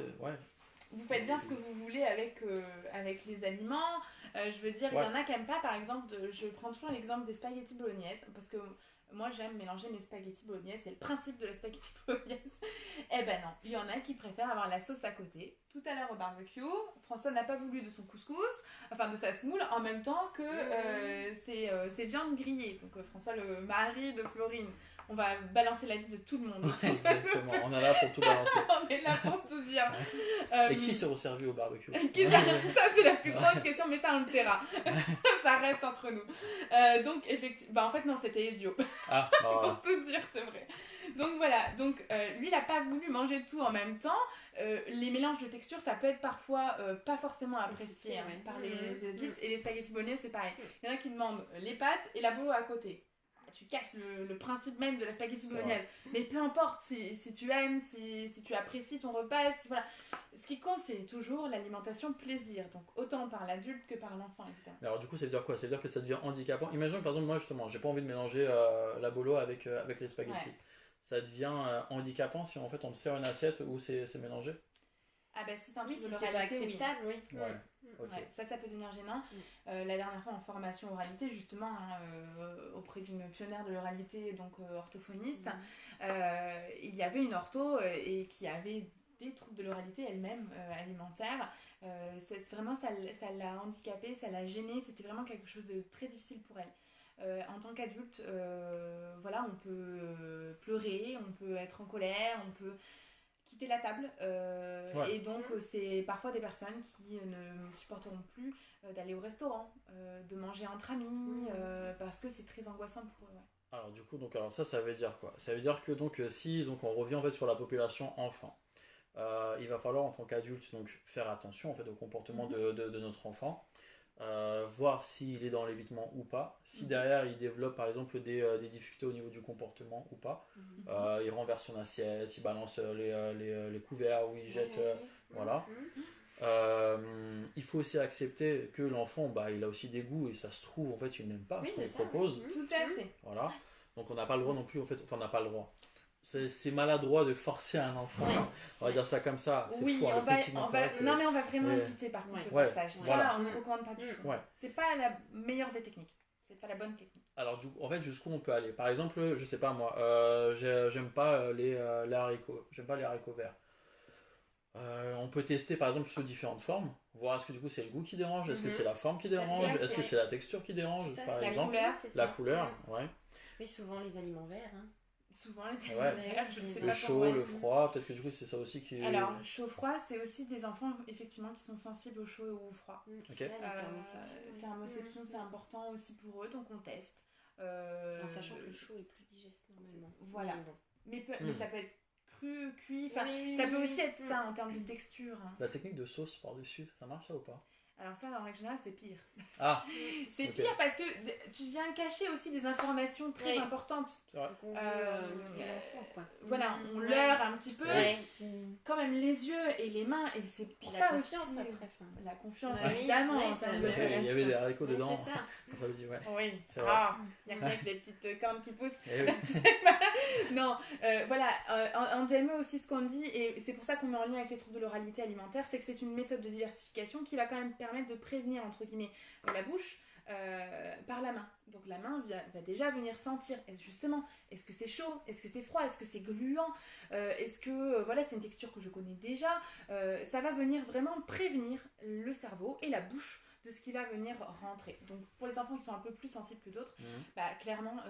Vous faites bien ce que vous voulez avec les aliments. Je veux dire, il y en a qui n'aiment pas, par exemple, je prends toujours l'exemple des spaghettis bolognaises, parce que moi j'aime mélanger mes spaghettis bolognaise, c'est le principe de la spaghetti bolognaise. Eh ben non, il y en a qui préfèrent avoir la sauce à côté. Tout à l'heure au barbecue, François n'a pas voulu de son couscous, enfin de sa semoule, en même temps que ses viandes grillées. Donc François, le mari de Florine, on va balancer la vie de tout le monde. Exactement, on est là pour tout balancer. On est là pour tout dire. Et qui s'est resservi au barbecue? Ça c'est la plus grosse question, mais ça on le taira. Ça reste entre nous. Donc effectivement, en fait non, c'était Ezio. Ah, bah voilà. Pour tout dire, c'est vrai. Donc voilà, donc lui il a pas voulu manger tout en même temps. Les mélanges de textures, ça peut être parfois pas forcément apprécié par les adultes. Et les spaghettis bolognaise, c'est pareil. Il y en a qui demandent les pâtes et la bolo à côté. Tu casses le principe même de la spaghetti bolognaise. Mais peu importe, si tu aimes, si tu apprécies ton repas, voilà. Ce qui compte, c'est toujours l'alimentation plaisir. Donc autant par l'adulte que par l'enfant, évidemment. Alors du coup, ça veut dire quoi? Ça veut dire que ça devient handicapant. Imaginons que par exemple, moi justement, j'ai pas envie de mélanger la bolo avec les spaghettis. Ouais. Ça devient handicapant si en fait on me sert une assiette où c'est mélangé? Ah bah si c'est un truc Oui, de si c'est pas l'oralité, oui. acceptable, oui. Ouais. Ok. Ouais, ça peut devenir gênant. La dernière fois en formation oralité, justement, auprès d'une pionnière de l'oralité, donc orthophoniste, il y avait une ortho et qui avait des troubles de l'oralité elle-même, alimentaire. Vraiment, ça l'a handicapée, ça l'a gênée, c'était vraiment quelque chose de très difficile pour elle. En tant qu'adulte, voilà, on peut pleurer, on peut être en colère, on peut quitter la table et donc c'est parfois des personnes qui ne supporteront plus d'aller au restaurant, de manger entre amis parce que c'est très angoissant pour eux. Alors du coup, alors ça veut dire quoi? Ça veut dire que si on revient en fait sur la population enfant, il va falloir en tant qu'adulte donc faire attention en fait au comportement de notre enfant. Voir s'il est dans l'évitement ou pas, si derrière il développe par exemple des difficultés au niveau du comportement ou pas, il renverse son assiette, il balance les couverts ou il jette, voilà. Il faut aussi accepter que l'enfant il a aussi des goûts et ça se trouve en fait il n'aime pas ce qu'on lui propose. Tout à fait. Voilà, donc on n'a pas le droit non plus en fait, enfin on n'a pas le droit. C'est maladroit de forcer un enfant, on va dire ça comme ça. C'est oui, fou, on va vraiment éviter par contre le forçage. Ça, on ne recommande pas du tout. C'est pas la meilleure des techniques. C'est pas la bonne technique. Alors, en fait, jusqu'où on peut aller? Par exemple, je sais pas moi, j'aime pas les haricots. J'aime pas les haricots verts. On peut tester par exemple sous différentes formes, voir est-ce que du coup c'est le goût qui dérange, est-ce que c'est la forme qui dérange, est-ce que c'est la texture qui dérange, par exemple. La couleur, ouais. Mais souvent les aliments verts. Souvent les aliments verts, je ne sais pas. Le chaud, le froid, peut-être que du coup c'est ça aussi qui. Alors, chaud-froid, c'est aussi des enfants effectivement qui sont sensibles au chaud ou au froid. Ok. Thermoception, c'est important aussi pour eux, donc on teste. En sachant que le chaud est plus digeste normalement. Voilà. Mais ça peut être cru, cuit, ça peut aussi être ça en termes de texture. La technique de sauce par-dessus, ça marche ça ou pas? Alors ça, en règle générale, c'est pire. Ah. C'est pire parce que tu viens cacher aussi des informations très importantes. C'est vrai. Voilà, on leurre un petit peu. Quand même les yeux et les mains, et c'est pour ça aussi. La confiance, évidemment. Il y avait des haricots dedans. C'est ça. On dit, oui. C'est vrai. Il y a peut-être des petites cornes qui poussent. Non, voilà. En DME aussi, ce qu'on dit, et c'est pour ça qu'on met en lien avec les troubles de l'oralité alimentaire, c'est que c'est une méthode de diversification qui va quand même permettre de prévenir, entre guillemets, la bouche par la main. Donc la main va déjà venir sentir, est-ce que c'est chaud, est-ce que c'est froid, est-ce que c'est gluant, est-ce que voilà, c'est une texture que je connais déjà. Ça va venir vraiment prévenir le cerveau et la bouche de ce qui va venir rentrer. Donc pour les enfants qui sont un peu plus sensibles que d'autres, clairement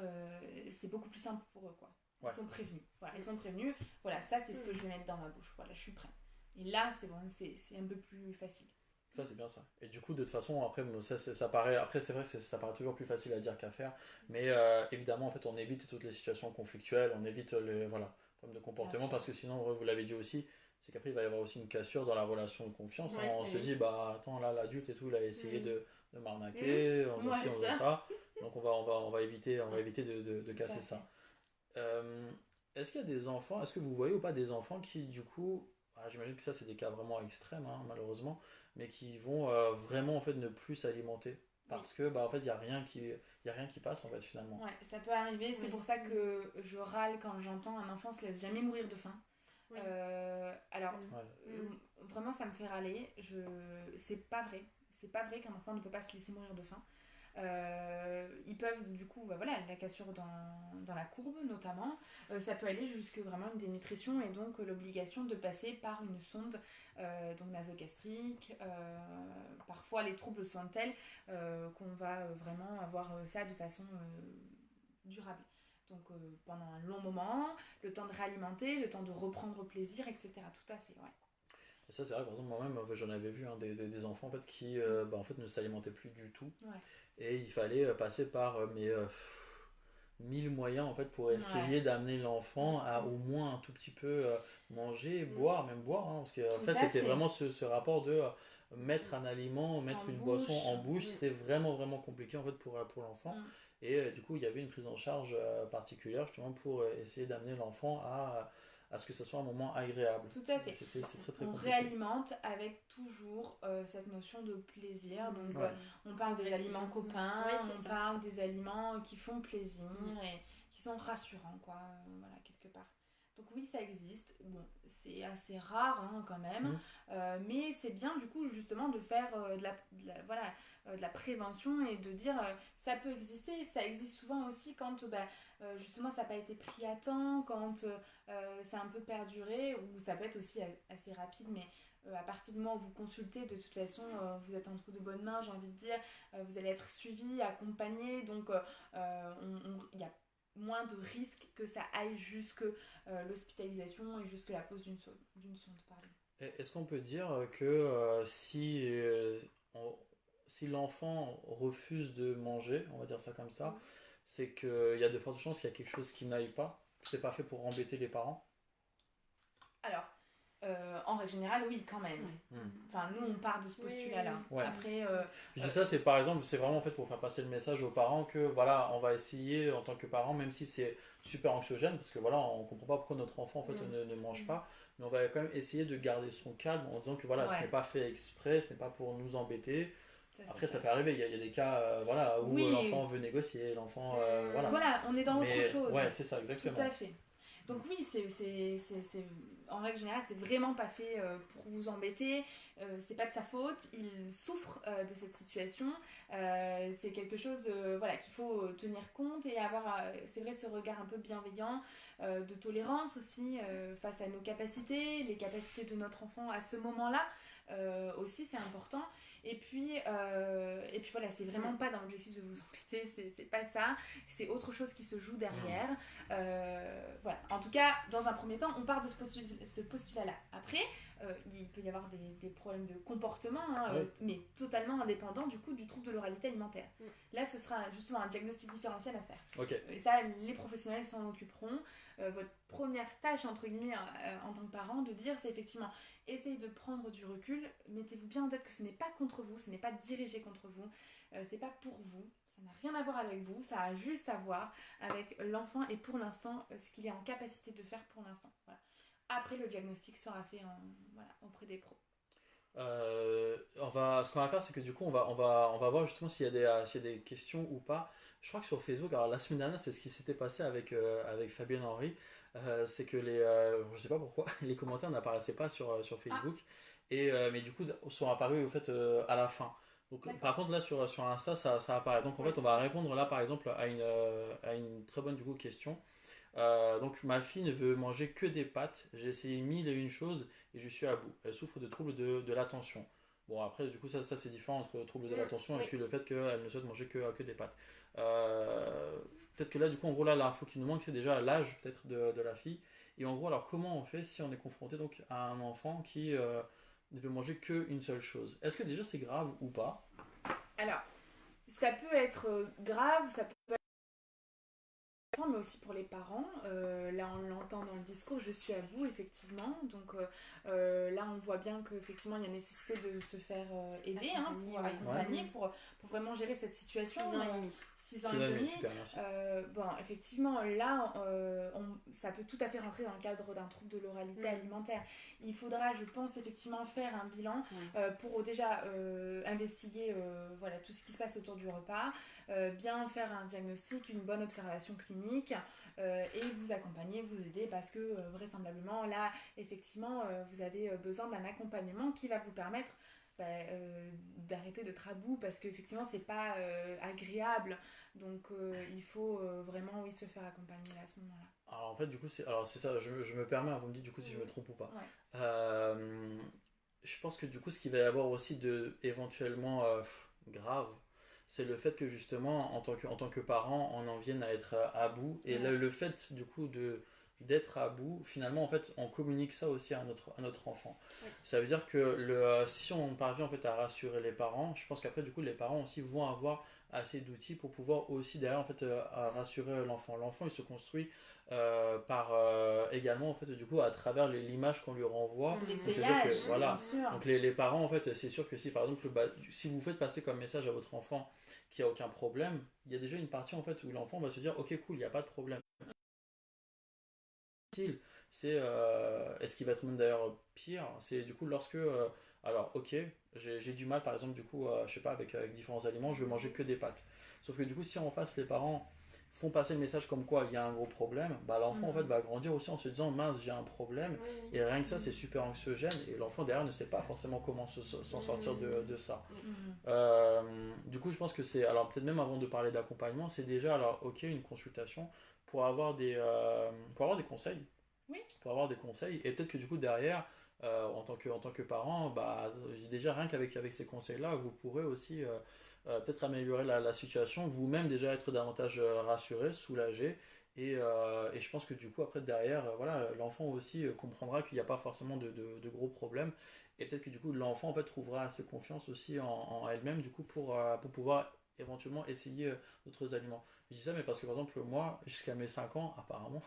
c'est beaucoup plus simple pour eux, quoi. Ils sont prévenus. Voilà, ils sont prévenus. Voilà, ça c'est ce que je vais mettre dans ma bouche. Voilà, je suis prêt. Et là, c'est bon, c'est un peu plus facile. Ça c'est bien ça. Et du coup de toute façon après ça paraît, après c'est vrai que ça paraît toujours plus facile à dire qu'à faire, mais évidemment en fait on évite toutes les situations conflictuelles, on évite les problèmes de comportement parce que sinon vous l'avez dit aussi, c'est qu'après il va y avoir aussi une cassure dans la relation de confiance. On se dit attends là l'adulte et tout il a essayé de m'arnaquer, on faisait ça, donc on va éviter de casser ça. Est-ce qu'il y a des enfants, est-ce que vous voyez ou pas des enfants qui du coup, j'imagine que ça c'est des cas vraiment extrêmes malheureusement, mais qui vont vraiment en fait ne plus s'alimenter parce que en fait il y a rien qui passe en fait finalement. Ouais, ça peut arriver, c'est pour ça que je râle quand j'entends un enfant se laisse jamais mourir de faim. Vraiment ça me fait râler, c'est pas vrai qu'un enfant ne peut pas se laisser mourir de faim. Ils peuvent du coup, la cassure dans la courbe notamment, ça peut aller jusque vraiment une dénutrition et donc l'obligation de passer par une sonde donc nasogastrique. Parfois les troubles sont tels qu'on va vraiment avoir ça de façon durable. Donc pendant un long moment, le temps de réalimenter, le temps de reprendre plaisir, etc. Tout à fait, ouais. Et ça, c'est vrai, par exemple, moi-même, j'en avais vu des enfants en fait, qui en fait, ne s'alimentaient plus du tout. Ouais. Et il fallait passer par 1000 moyens en fait, pour essayer d'amener l'enfant à au moins un tout petit peu manger, boire, même boire. Hein, parce que en fait, c'était vraiment ce rapport de mettre un aliment, mettre une boisson en bouche. C'était vraiment, vraiment compliqué en fait, pour l'enfant. Et du coup, il y avait une prise en charge particulière justement pour essayer d'amener l'enfant à ce que ça soit un moment agréable. Tout à fait. C'était très, très on compliqué. réalimente avec toujours cette notion de plaisir. Donc on parle des aliments copains, on parle des aliments qui font plaisir et qui sont rassurants, quoi. Voilà, quelque part. Donc oui, ça existe. Bon, c'est assez rare hein, quand même, mais c'est bien du coup justement de faire de la prévention et de dire ça peut exister. Ça existe souvent aussi quand justement ça n'a pas été pris à temps, quand ça a un peu perduré, ou ça peut être aussi assez rapide, mais à partir du moment où vous consultez, de toute façon, vous êtes entre de bonnes mains, j'ai envie de dire, vous allez être suivi, accompagné, donc il y a moins de risques que ça aille jusque l'hospitalisation et jusque la pose d'une sonde. Pardon. Est-ce qu'on peut dire que si l'enfant refuse de manger, on va dire ça comme ça, c'est qu'il y a de fortes chances qu'il y a quelque chose qui n'aille pas, que c'est pas fait pour embêter les parents? Alors, en règle générale, oui, quand même. Enfin, nous, on part de ce postulat-là. Ouais. Après, je dis ça, c'est par exemple, c'est vraiment en fait pour faire passer le message aux parents que voilà, on va essayer en tant que parents, même si c'est super anxiogène, parce que voilà, on comprend pas pourquoi notre enfant en fait ne mange pas, mais on va quand même essayer de garder son calme en disant que voilà, ce n'est pas fait exprès, ce n'est pas pour nous embêter. Après, ça peut arriver, il y a des cas où l'enfant veut négocier, l'enfant. Voilà, on est dans autre chose. Ouais, c'est ça, exactement. Tout à fait. Donc oui, en règle générale, c'est vraiment pas fait pour vous embêter, c'est pas de sa faute, il souffre de cette situation, c'est quelque chose qu'il faut tenir compte et avoir, c'est vrai, ce regard un peu bienveillant, de tolérance aussi face à nos capacités, les capacités de notre enfant à ce moment-là, aussi c'est important. Et puis voilà, c'est vraiment pas dans l'objectif de vous embêter, c'est pas ça, c'est autre chose qui se joue derrière. Voilà. En tout cas, dans un premier temps, on part de ce postulat-là. Après, il peut y avoir des problèmes de comportement, mais totalement indépendants du coup du trouble de l'oralité alimentaire. Là, ce sera justement un diagnostic différentiel à faire. Et ça, les professionnels s'en occuperont. Votre première tâche, entre guillemets, en tant que parent, de dire, c'est effectivement essayez de prendre du recul, mettez-vous bien en tête que ce n'est pas contre vous, ce n'est pas dirigé contre vous, c'est pas pour vous, ça n'a rien à voir avec vous, ça a juste à voir avec l'enfant et pour l'instant, ce qu'il est en capacité de faire pour l'instant. Voilà. Après, le diagnostic sera fait auprès des pros. Ce qu'on va faire, c'est que du coup, on va voir justement s'il y a des questions ou pas. Je crois que sur Facebook, alors la semaine dernière, c'est ce qui s'était passé avec Fabienne Henry. C'est que je sais pas pourquoi, les commentaires n'apparaissaient pas sur Facebook. Mais du coup, sont apparus au fait à la fin. Donc, par contre, là sur Insta, ça apparaît. Donc, en fait, on va répondre là, par exemple, à une très bonne du coup, question. Donc ma fille ne veut manger que des pâtes, j'ai essayé 1001 choses et je suis à bout. Elle souffre de troubles de l'attention. Bon après du coup ça c'est différent entre le trouble de l'attention et puis le fait qu'elle ne souhaite manger que des pâtes. Peut-être que là du coup en gros là l'info qui nous manque c'est déjà l'âge peut-être de la fille. Et en gros alors comment on fait si on est confronté donc à un enfant qui ne veut manger qu'une seule chose? Est-ce que déjà c'est grave ou pas? Alors ça peut être grave, ça peut être mais aussi pour les parents. Là on l'entend dans le discours, je suis à bout effectivement, donc là on voit bien qu'effectivement il y a nécessité de se faire aider pour accompagner, pour vraiment gérer cette situation. 6 ans et demi. 6 ans et demi. Super, merci. Bon, effectivement, là, ça peut tout à fait rentrer dans le cadre d'un trouble de l'oralité alimentaire. Il faudra, je pense, effectivement faire un bilan pour déjà investiguer tout ce qui se passe autour du repas, bien faire un diagnostic, une bonne observation clinique et vous accompagner, vous aider parce que vraisemblablement, là, effectivement, vous avez besoin d'un accompagnement qui va vous permettre d'arrêter d'être à bout parce qu'effectivement c'est pas agréable, donc il faut vraiment se faire accompagner à ce moment-là. Alors en fait du coup c'est ça, je me permets, vous me dites du coup si je me trompe ou pas. Ouais. Je pense que du coup ce qu'il va y avoir aussi de éventuellement grave, c'est le fait que justement en tant que parent on en vienne à être à bout, et le fait du coup d'être à bout, finalement en fait on communique ça aussi à notre enfant. Ouais. Ça veut dire que si on parvient en fait à rassurer les parents, je pense qu'après du coup les parents aussi vont avoir assez d'outils pour pouvoir aussi derrière en fait à rassurer l'enfant. L'enfant il se construit par également en fait du coup à travers l'image qu'on lui renvoie. Les Donc, c'est-à-dire que, voilà. bien sûr. Donc les parents en fait c'est sûr que si par exemple si vous faites passer comme message à votre enfant qu'il n'y a aucun problème, il y a déjà une partie en fait où l'enfant va se dire ok cool, il n'y a pas de problème. C'est et ce qui va être même d'ailleurs pire, c'est du coup lorsque alors ok, j'ai du mal par exemple du coup je sais pas avec différents aliments, je vais manger que des pâtes, sauf que du coup si en face les parents font passer le message comme quoi il y a un gros problème, bah l'enfant en fait va grandir aussi en se disant mince j'ai un problème, et rien que ça c'est super anxiogène, et l'enfant derrière ne sait pas forcément comment s'en sortir de ça. Du coup je pense que c'est, alors peut-être même avant de parler d'accompagnement, c'est déjà alors ok une consultation pour avoir des conseils. Oui. Pour avoir des conseils, et peut-être que du coup derrière en tant que parent, bah, déjà rien qu'avec ces conseils-là, vous pourrez aussi peut-être améliorer la situation, vous-même déjà être davantage rassuré, soulagé, et je pense que du coup après derrière, voilà, l'enfant aussi comprendra qu'il n'y a pas forcément de gros problèmes, et peut-être que du coup l'enfant en fait trouvera assez confiance aussi en elle-même du coup pour pouvoir éventuellement essayer d'autres aliments. Je dis ça mais parce que par exemple moi jusqu'à mes 5 ans apparemment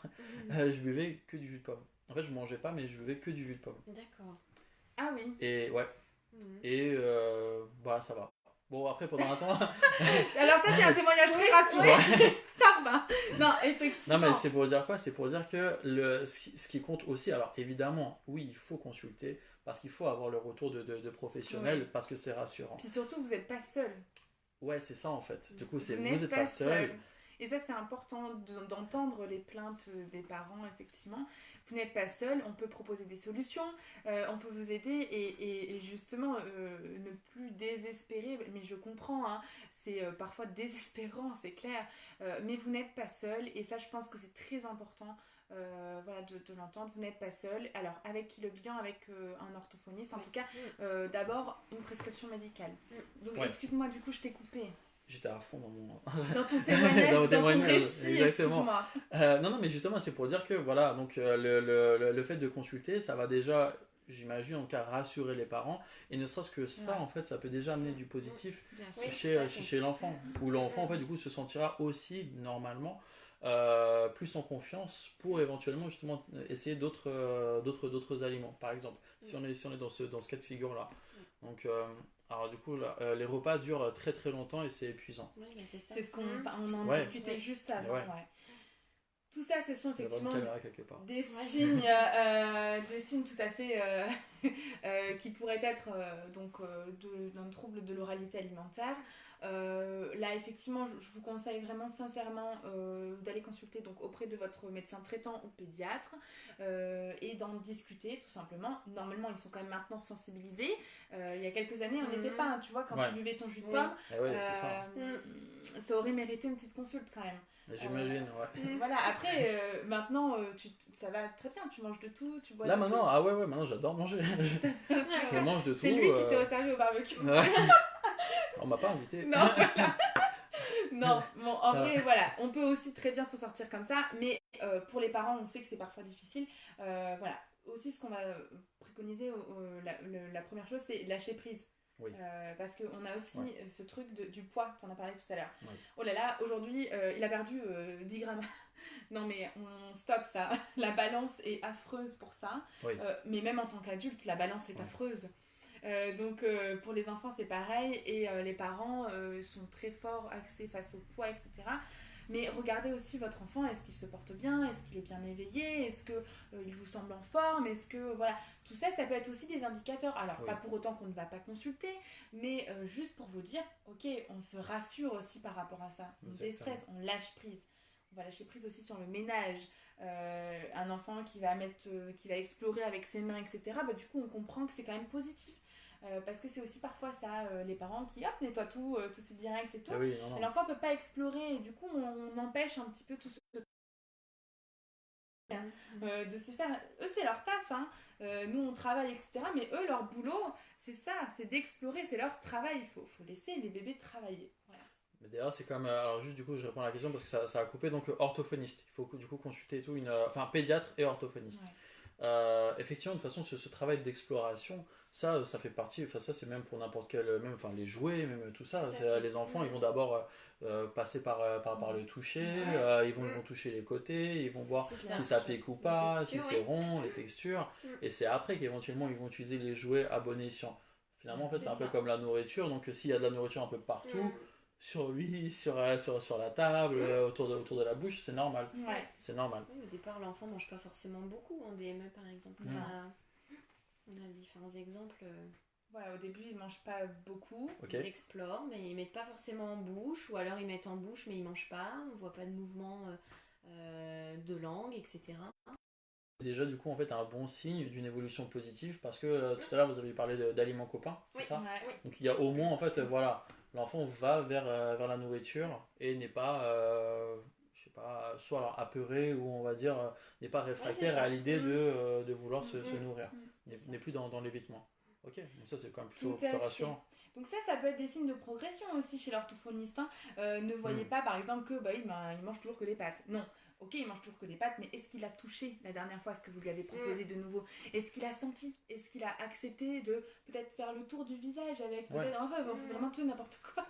je buvais que du jus de pomme. En fait je mangeais pas mais je buvais que du jus de pomme. D'accord. Ah oui. Et ouais. Et bah ça va. Bon après pendant un temps. Alors ça c'est un témoignage très rassurant. Ouais. Ça va. Non effectivement. Non mais c'est pour dire quoi? C'est pour dire que ce qui compte aussi, alors évidemment oui il faut consulter parce qu'il faut avoir le retour de professionnels parce que c'est rassurant. Puis surtout vous n'êtes pas seul. Ouais c'est ça en fait. Du coup vous n'êtes pas seul. Et ça, c'est important d'entendre les plaintes des parents, effectivement. Vous n'êtes pas seul, on peut proposer des solutions, on peut vous aider et justement ne plus désespérer. Mais je comprends, hein, c'est parfois désespérant, c'est clair. Mais vous n'êtes pas seul et ça, je pense que c'est très important. Voilà, de l'entendre, vous n'êtes pas seul. Alors, avec qui le bilan, avec un orthophoniste, en tout cas, d'abord une prescription médicale. Donc, excuse-moi, du coup, je t'ai coupé. J'étais à fond dans ton témoignage, dans ton récit, exactement. Non, mais justement, c'est pour dire que voilà, donc le fait de consulter, ça va déjà, j'imagine, en tout cas, rassurer les parents, et ne serait-ce que ça, en fait, ça peut déjà amener du positif chez l'enfant, où l'enfant, en fait, du coup, se sentira aussi, normalement, plus en confiance pour éventuellement, justement, essayer d'autres aliments, par exemple, si on est dans ce cas de figure-là. Donc, alors du coup, là, les repas durent très très longtemps et c'est épuisant. C'est ce qu'on en discutait juste avant. Tout ça, ce sont effectivement des signes tout à fait qui pourraient être d'un trouble de l'oralité alimentaire. Là, effectivement, je vous conseille vraiment sincèrement d'aller consulter donc, auprès de votre médecin traitant ou pédiatre et d'en discuter tout simplement. Normalement, ils sont quand même maintenant sensibilisés. Il y a quelques années, on n'était pas. Tu vois, quand tu buvais ton jus de pomme, ça aurait mérité une petite consulte quand même. J'imagine, ouais. Voilà, après, maintenant, ça va très bien, tu manges de tout, tu bois là, de maintenant, tout. Ah ouais, maintenant j'adore manger. Je mange de tout. C'est lui qui s'est resservi au barbecue. On m'a pas invité. Non, non, bon, en vrai, voilà, on peut aussi très bien s'en sortir comme ça, mais pour les parents, on sait que c'est parfois difficile. Voilà, aussi ce qu'on va préconiser, la première chose, c'est lâcher prise. Oui. Parce qu'on a aussi ce truc du poids, tu en as parlé tout à l'heure. Oui. Oh là là, aujourd'hui, il a perdu 10 grammes. Non mais on stoppe ça. La balance est affreuse pour ça. Oui. Mais même en tant qu'adulte, la balance est affreuse. Donc pour les enfants, c'est pareil. Et les parents sont très forts axés face au poids, etc. Mais regardez aussi votre enfant, est-ce qu'il se porte bien, est-ce qu'il est bien éveillé, est-ce qu'il vous semble en forme, est-ce que voilà, tout ça, ça peut être aussi des indicateurs. Alors pas pour autant qu'on ne va pas consulter, mais juste pour vous dire, ok, on se rassure aussi par rapport à ça, on déstresse, on lâche prise. On va lâcher prise aussi sur le ménage. Un enfant qui va explorer avec ses mains, etc. Bah, du coup, on comprend que c'est quand même positif. Parce que c'est aussi parfois ça, les parents qui hop nettoient tout de suite direct et tout. Ah oui, non. Et l'enfant peut pas explorer et du coup on empêche un petit peu tout ce de se faire. Eux c'est leur taf, hein. Nous on travaille etc. Mais eux leur boulot c'est ça, c'est d'explorer, c'est leur travail. Il faut laisser les bébés travailler. Voilà. Mais d'ailleurs, c'est comme. Alors, juste du coup, je réponds à la question parce que ça a coupé. Donc, orthophoniste. Il faut du coup consulter tout enfin, pédiatre et orthophoniste. Ouais. Effectivement, de toute façon, ce travail d'exploration, ça fait partie. Enfin, ça, c'est même pour n'importe quel. Même, enfin, les jouets, même tout ça. Les enfants, ils vont d'abord passer par le toucher. Ils vont toucher les côtés. Ils vont voir si ça pique ou pas, si c'est rond, les textures. Et c'est après qu'éventuellement, ils vont utiliser les jouets à bon escient. Finalement, en fait, c'est un peu comme la nourriture. Donc, s'il y a de la nourriture un peu partout. Sur lui, sur la table, autour de la bouche, c'est normal. Ouais. C'est normal. Oui, au départ, l'enfant mange pas forcément beaucoup en DME par exemple. On a différents exemples. Voilà, au début, ils mangent pas beaucoup. Okay. Ils explorent, mais ils mettent pas forcément en bouche, ou alors ils mettent en bouche, mais ils mangent pas. On voit pas de mouvement de langue, etc. Déjà, du coup, en fait, un bon signe d'une évolution positive parce que tout à l'heure, vous avez parlé d'aliments copains, c'est ça? Ouais. Donc, il y a au moins, en fait, voilà, l'enfant va vers la nourriture et n'est pas, je sais pas, soit alors apeuré ou on va dire, n'est pas réfractaire à l'idée de vouloir se nourrir, n'est plus dans l'évitement. Ok, donc ça, c'est quand même plutôt rassurant. Donc ça peut être des signes de progression aussi chez l'orthophoniste. Hein. Ne voyez pas, par exemple, que il mange toujours que des pâtes. Non. Ok, il mange toujours que des pâtes, mais est-ce qu'il a touché la dernière fois ce que vous lui avez proposé de nouveau? Est-ce qu'il a senti? Est-ce qu'il a accepté de peut-être faire le tour du visage avec peut-être... Enfin, on fait vraiment tout et n'importe quoi.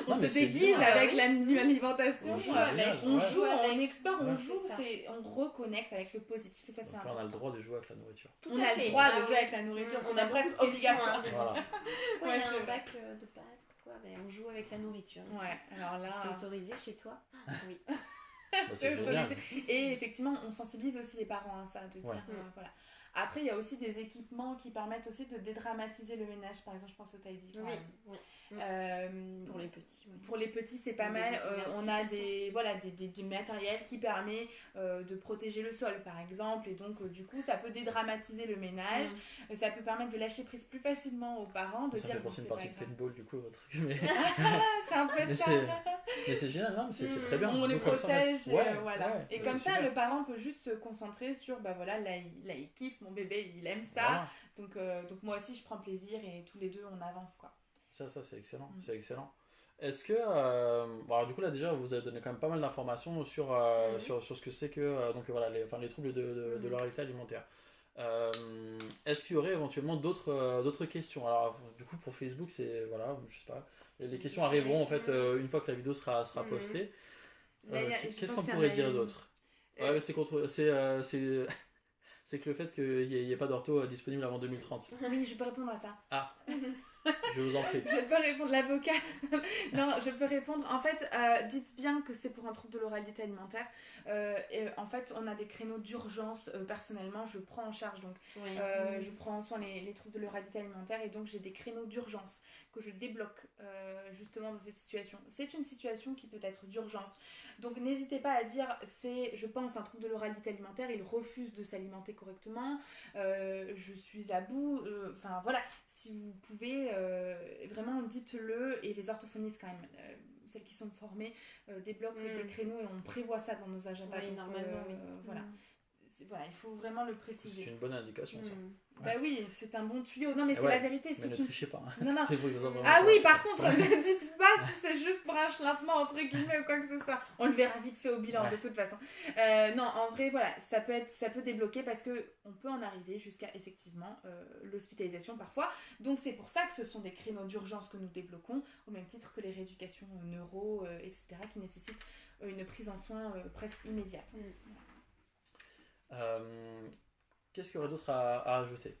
On se déguise avec l'alimentation. On joue, on explore, on joue, on reconnecte avec le positif. Et ça, c'est important. On a le droit de jouer avec la nourriture. On a le droit de jouer avec la nourriture. On a presque obligatoire. Il y a un bac de pâtes, pourquoi on joue avec la nourriture. Ouais, alors là... C'est autorisé chez toi? Oui. C'est génial. Et effectivement, on sensibilise aussi les parents à ça, de dire voilà. Après, il y a aussi des équipements qui permettent aussi de dédramatiser le ménage. Par exemple, je pense au Tidy. Pour les petits. Pour les petits, c'est pas mal. On a du matériel qui permet de protéger le sol, par exemple. Et donc, du coup, ça peut dédramatiser le ménage. Ça peut permettre de lâcher prise plus facilement aux parents. Ça fait penser une partie de paintball, du coup, votre truc. Mais... c'est un peu ça. Mais c'est génial, non, mais c'est très bien. On les protège. Voilà. Et comme ça, le parent peut juste se concentrer sur, là, il kiffe, mon bébé, il aime ça. Voilà. Donc moi aussi, je prends plaisir et tous les deux, on avance, quoi. Ça c'est excellent, c'est excellent. Est-ce que, alors du coup là déjà vous avez donné quand même pas mal d'informations sur ce que c'est que les troubles de l'oralité alimentaire. Est-ce qu'il y aurait éventuellement d'autres questions? Alors du coup pour Facebook c'est je sais pas, les questions arriveront en fait une fois que la vidéo sera postée. Qu'est-ce qu'on pourrait dire d'autre? C'est que le fait qu'il n'y ait pas d'ortho disponible avant 2030. Oui, je peux répondre à ça. Ah, je vous en prie. Je peux répondre, l'avocat. Non, je peux répondre. En fait, dites bien que c'est pour un trouble de l'oralité alimentaire. Et en fait, on a des créneaux d'urgence. Personnellement, je prends en charge. Donc, je prends en soin les troubles de l'oralité alimentaire. Et donc, j'ai des créneaux d'urgence que je débloque justement dans cette situation. C'est une situation qui peut être d'urgence. Donc, n'hésitez pas à dire, je pense, un trouble de l'oralité alimentaire. Il refuse de s'alimenter correctement. Je suis à bout. Enfin, voilà. Si vous pouvez, vraiment dites-le, et les orthophonistes quand même, celles qui sont formées, débloquent des créneaux et on prévoit ça dans nos agendas. Oui, donc, normalement, oui. Voilà. Voilà, il faut vraiment le préciser. C'est une bonne indication ça. Bah oui, c'est un bon tuyau. Non mais c'est la vérité. Mais ne trichez pas. Non. Ah oui, par contre, ne dites pas si c'est juste pour un chlampement entre guillemets ou quoi que ce soit. On le verra vite fait au bilan de toute façon. Non, en vrai, voilà, ça peut débloquer parce que on peut en arriver jusqu'à effectivement l'hospitalisation parfois. Donc c'est pour ça que ce sont des créneaux d'urgence que nous débloquons, au même titre que les rééducations neuro, etc., qui nécessitent une prise en soin presque immédiate. Qu'est-ce qu'il y aurait d'autre à ajouter?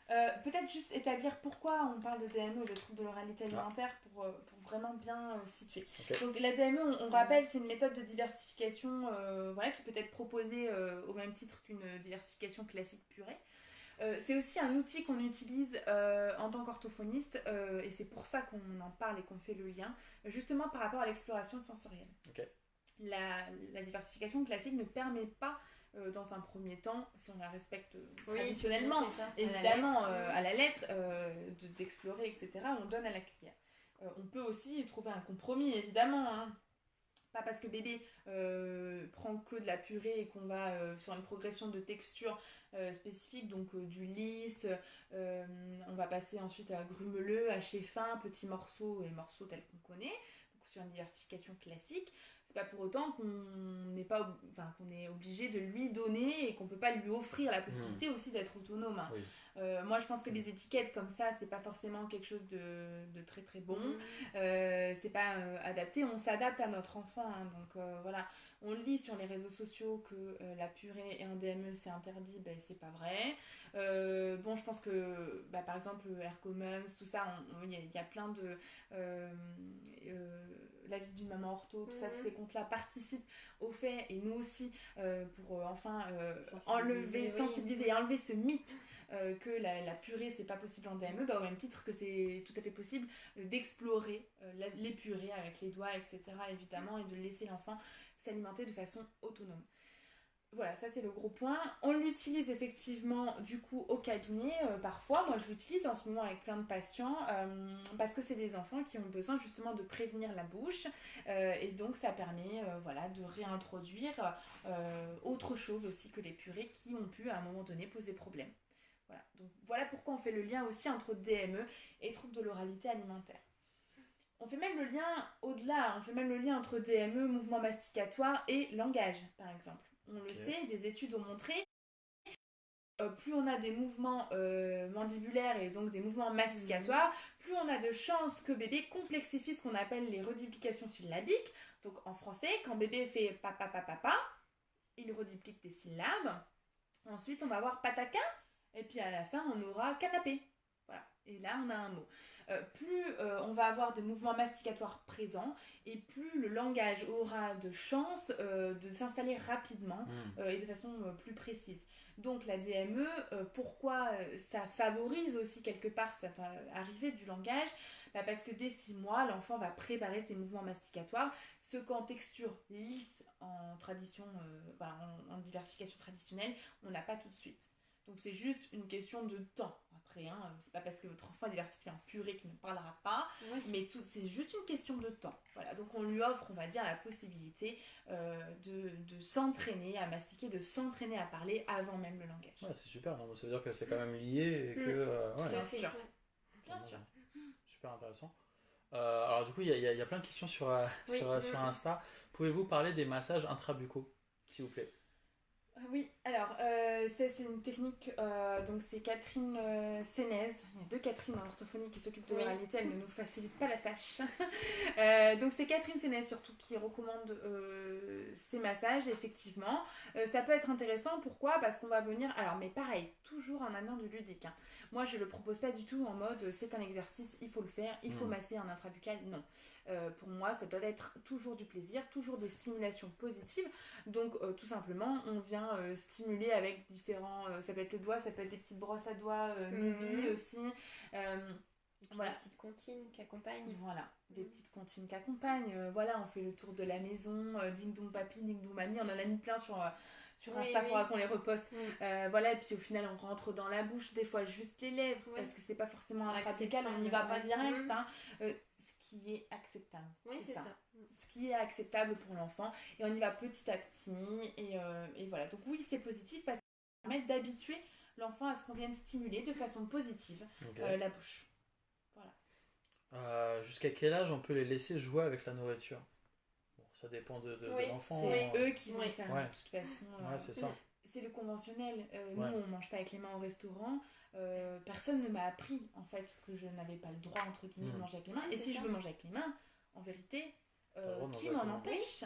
Peut-être juste établir pourquoi on parle de DME et de trouble de l'oralité alimentaire pour vraiment bien situer. Okay. Donc la DME, on rappelle, c'est une méthode de diversification qui peut être proposée au même titre qu'une diversification classique purée. C'est aussi un outil qu'on utilise en tant qu'orthophoniste et c'est pour ça qu'on en parle et qu'on fait le lien, justement par rapport à l'exploration sensorielle. Okay. la diversification classique ne permet pas, dans un premier temps, si on la respecte traditionnellement, c'est ça, évidemment, à la lettre, d'explorer, etc., on donne à la cuillère. On peut aussi trouver un compromis, évidemment, hein. Pas parce que bébé prend que de la purée et qu'on va sur une progression de texture spécifique, donc du lisse, on va passer ensuite à grumeleux, haché fin, petits morceaux et morceaux tels qu'on connaît, donc sur une diversification classique. C'est pas pour autant qu'on est obligé de lui donner et qu'on peut pas lui offrir la possibilité aussi d'être autonome, hein. Oui. Moi je pense que les étiquettes comme ça c'est pas forcément quelque chose de très très bon. C'est pas adapté, on s'adapte à notre enfant, hein, donc voilà, on lit sur les réseaux sociaux que la purée et un DME c'est interdit, ben c'est pas vrai. Bon, je pense que par exemple Ergomums, tout ça, il y a plein de la vie d'une maman ortho, tout ça, tous ces comptes-là participent au fait, et nous aussi, pour enfin sensibiliser et enlever ce mythe que la purée c'est pas possible en DME, au même titre que c'est tout à fait possible d'explorer les purées avec les doigts, etc., évidemment, et de laisser l'enfant s'alimenter de façon autonome. Voilà, ça c'est le gros point. On l'utilise effectivement du coup au cabinet parfois. Moi je l'utilise en ce moment avec plein de patients parce que c'est des enfants qui ont besoin justement de prévenir la bouche et donc ça permet de réintroduire autre chose aussi que les purées qui ont pu à un moment donné poser problème. Voilà, donc voilà pourquoi on fait le lien aussi entre DME et troubles de l'oralité alimentaire. On fait même le lien au-delà, on fait même le lien entre DME, mouvement masticatoire et langage par exemple. On le sait, des études ont montré, plus on a des mouvements mandibulaires et donc des mouvements masticatoires, plus on a de chances que bébé complexifie ce qu'on appelle les reduplications syllabiques. Donc en français, quand bébé fait papa, papa, papa, il reduplique des syllabes. Ensuite, on va avoir pataquin, et puis à la fin, on aura canapé. Voilà, et là, on a un mot. Plus on va avoir des mouvements masticatoires présents et plus le langage aura de chances de s'installer rapidement et de façon plus précise. Donc la DME, pourquoi ça favorise aussi quelque part cette arrivée du langage ? Parce que dès 6 mois, l'enfant va préparer ses mouvements masticatoires, ce qu'en texture lisse, en tradition, en diversification traditionnelle, on n'a pas tout de suite. Donc c'est juste une question de temps. Après, c'est pas parce que votre enfant est diversifié en purée qu'il ne parlera pas, mais c'est juste une question de temps. Voilà, donc on lui offre, on va dire, la possibilité de s'entraîner à mastiquer, de s'entraîner à parler avant même le langage. Ouais, c'est super, non, ça veut dire que c'est quand même lié et que... Bien sûr. Bien sûr. Super intéressant. Alors du coup, il y a plein de questions sur Insta. Pouvez-vous parler des massages intrabuccaux, s'il vous plaît ? Oui, alors c'est une technique, donc c'est Catherine Sénez, il y a 2 Catherine en orthophonie qui s'occupent de l'oralité, elle ne nous facilite pas la tâche. Donc c'est Catherine Sénez surtout qui recommande ces massages, effectivement. Ça peut être intéressant, pourquoi ? Parce qu'on va venir, alors mais pareil, toujours en amenant du ludique. Moi je le propose pas du tout en mode c'est un exercice, il faut le faire, il faut masser un intrabuccal, non. Pour moi ça doit être toujours du plaisir, toujours des stimulations positives, donc tout simplement on vient stimuler avec différents, ça peut être le doigt, ça peut être des petites brosses à doigts, Nubi aussi, voilà. Des petites comptines qui accompagnent. Voilà, des petites comptines qui accompagnent, voilà, on fait le tour de la maison, ding dong papi, ding dong mamie, on en a mis plein sur Insta, il faudra qu'on les reposte. Voilà, et puis au final on rentre dans la bouche, des fois juste les lèvres, parce que c'est pas forcément intrabuccal, on n'y va pas direct, ce qui est acceptable. Oui, c'est ça. Ce qui est acceptable pour l'enfant, et on y va petit à petit, et voilà. Donc oui, c'est positif parce que ça permet d'habituer l'enfant à ce qu'on vienne stimuler de façon positive la bouche. Voilà. Jusqu'à quel âge on peut les laisser jouer avec la nourriture ? Bon, ça dépend de l'enfant. C'est eux qui vont le faire de toute façon. Ouais, c'est ça. C'est le conventionnel. Nous, on mange pas avec les mains au restaurant. Personne ne m'a appris en fait que je n'avais pas le droit entre guillemets de manger avec les mains. Et si je veux manger avec les mains, en vérité, qui m'en empêche ?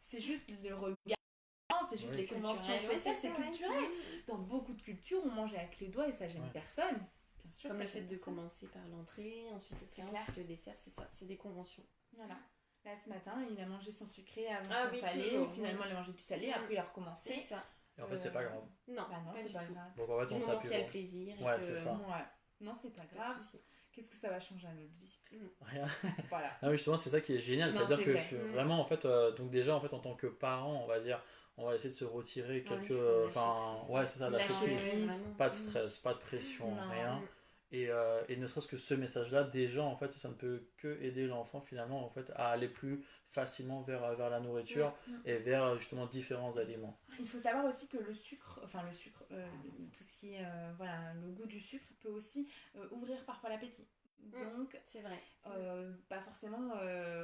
C'est juste le regard, c'est juste les conventions sociales, c'est culturel. Dans beaucoup de cultures, on mange avec les doigts et ça gêne personne. Bien sûr, comme le fait de commencer par l'entrée, ensuite le faire, ensuite le dessert, c'est ça, c'est des conventions. Voilà. Là, ce matin, il a mangé son sucré avant son salé. Finalement, il a mangé du salé. Après, il a recommencé. C'est ça. Et en fait, c'est pas grave. Non, c'est pas grave. Donc en fait, on s'appuie. Qu'il y a le plaisir. C'est ça. Non, c'est pas grave. qu'est-ce que ça va changer à notre vie? Rien. Voilà. Ah oui, justement, c'est ça qui est génial. Non, C'est-à-dire c'est que vrai. vraiment, en fait, donc déjà, en fait, en tant que parent, on va dire, on va essayer de se retirer Ah oui, quelques. faut lâcher Enfin, prise. ouais, c'est ça, lâcher Lâcher prise. prise. vraiment. Pas de stress, pas de pression, Non. rien. Et ne serait-ce que ce message-là, déjà, en fait, ça ne peut que aider l'enfant, finalement, en fait, à aller plus facilement vers la nourriture et vers, justement, différents aliments. Il faut savoir aussi que le sucre, tout ce qui est voilà, le goût du sucre peut aussi ouvrir parfois l'appétit. Donc, c'est vrai. pas forcément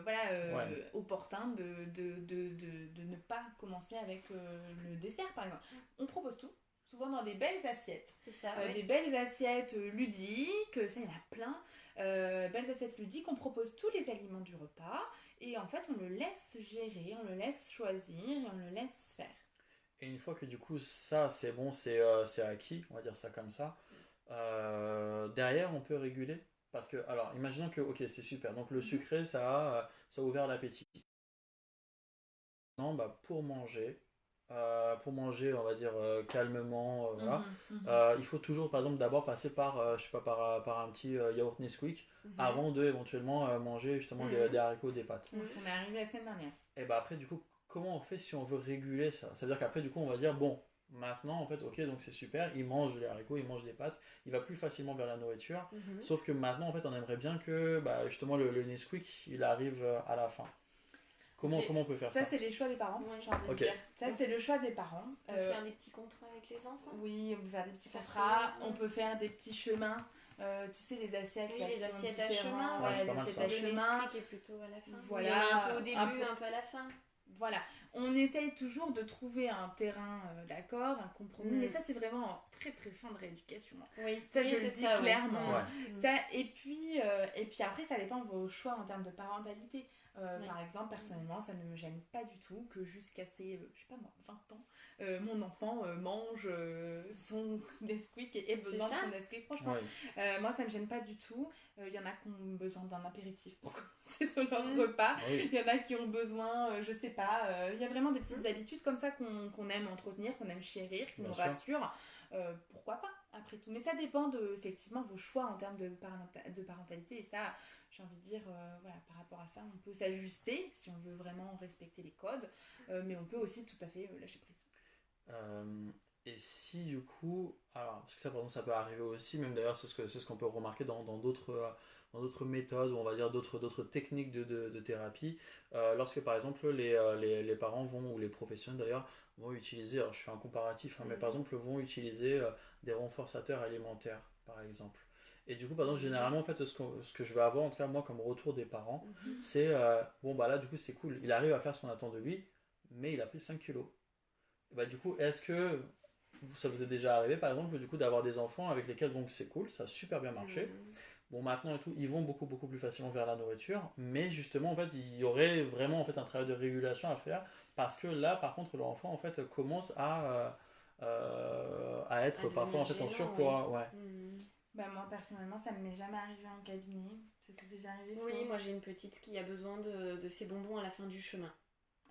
Ouais. opportun de ne pas commencer avec le dessert, par exemple. On propose tout, souvent dans des belles assiettes. C'est ça, Des belles assiettes ludiques, ça il y en a plein. Belles assiettes ludiques, on propose tous les aliments du repas et en fait on le laisse gérer, on le laisse choisir et on le laisse faire. Et une fois que, du coup, ça, c'est bon, c'est acquis, on va dire ça comme ça, derrière, on peut réguler. Parce que, alors, imaginons que, ok, c'est super. Donc, le sucré, ça a ouvert l'appétit. Non, bah, pour manger, on va dire, calmement, voilà. Il faut toujours, par exemple, d'abord passer par, je sais pas, par un petit yaourt Nesquik avant de éventuellement manger justement des haricots, des pâtes. Donc, ça m'est arrivé la semaine dernière. Et bah après, du coup, comment on fait si on veut réguler ça? Ça veut dire qu'après, du coup, on va dire, bon, maintenant, en fait, ok, donc c'est super, il mange les haricots, il mange des pâtes, il va plus facilement vers la nourriture. Sauf que maintenant, en fait, on aimerait bien que, bah, justement, le Nesquik, il arrive à la fin. Comment on peut faire ça? Ça, c'est les choix des parents, j'ai envie de Ok. dire. Ça, c'est le choix des parents. On peut faire des petits contrats avec les enfants. Oui, on peut faire des petits Faire contrats, ça. on peut faire des petits chemins. Tu sais, les assiettes. Oui, là, les qui ont assiettes à différents- chemin, Ouais, c'est les pas mal, assiettes ça. à Le chemin. Nesquik est plutôt à la fin. Voilà, Il y en a un peu au début, un peu- un peu à la fin. Voilà, on essaye toujours de trouver un terrain d'accord, un compromis, mais ça c'est vraiment en très très fin de rééducation. Oui, Ça, oui, je le c'est dis ça, ouais. clairement. Ouais. Ça, et puis après, ça dépend de vos choix en termes de parentalité. Oui. Par exemple, personnellement, ça ne me gêne pas du tout que jusqu'à ses, je sais pas moi, 20 ans, mon enfant mange son Nesquik et ait besoin de ça. son Nesquik. Franchement, Ouais. moi ça me gêne pas du tout. Il y en a qui ont besoin d'un apéritif pour commencer sur leur repas. Oui. Il y en a qui ont besoin, je sais pas, il y a vraiment des petites habitudes comme ça qu'on aime entretenir, qu'on aime chérir, qui Bien nous sûr. rassurent. Pourquoi pas, après tout. Mais ça dépend de, effectivement, vos choix en termes de parentalité. Et ça, j'ai envie de dire, voilà, par rapport à ça, on peut s'ajuster si on veut vraiment respecter les codes, mais on peut aussi tout à fait lâcher prise. Et si du coup, alors parce que ça par exemple ça peut arriver aussi, même d'ailleurs c'est ce qu'on peut remarquer dans d'autres méthodes ou on va dire d'autres techniques de thérapie, lorsque par exemple les parents vont ou les professionnels d'ailleurs vont utiliser, alors je fais un comparatif, hein, mais par exemple vont utiliser des renforçateurs alimentaires par exemple. Et du coup par exemple généralement en fait ce que je vais avoir en tout cas moi comme retour des parents, c'est bon bah là du coup c'est cool, il arrive à faire ce qu'on attend de lui, mais il a pris 5 kilos. Bah, du coup, est-ce que ça vous est déjà arrivé, par exemple, du coup, d'avoir des enfants avec lesquels, donc, c'est cool, ça a super bien marché. Bon, maintenant et tout, ils vont beaucoup, beaucoup plus facilement vers la nourriture, mais justement, en fait, il y aurait vraiment, en fait, un travail de régulation à faire, parce que là, par contre, l'enfant, en fait, commence à être parfois, en fait, en gênant, surpoids. Ouais. Bah, moi, personnellement, ça ne m'est jamais arrivé en cabinet. C'était déjà arrivé? Oui, Flo? moi j'ai une petite qui a besoin de ses bonbons à la fin du chemin.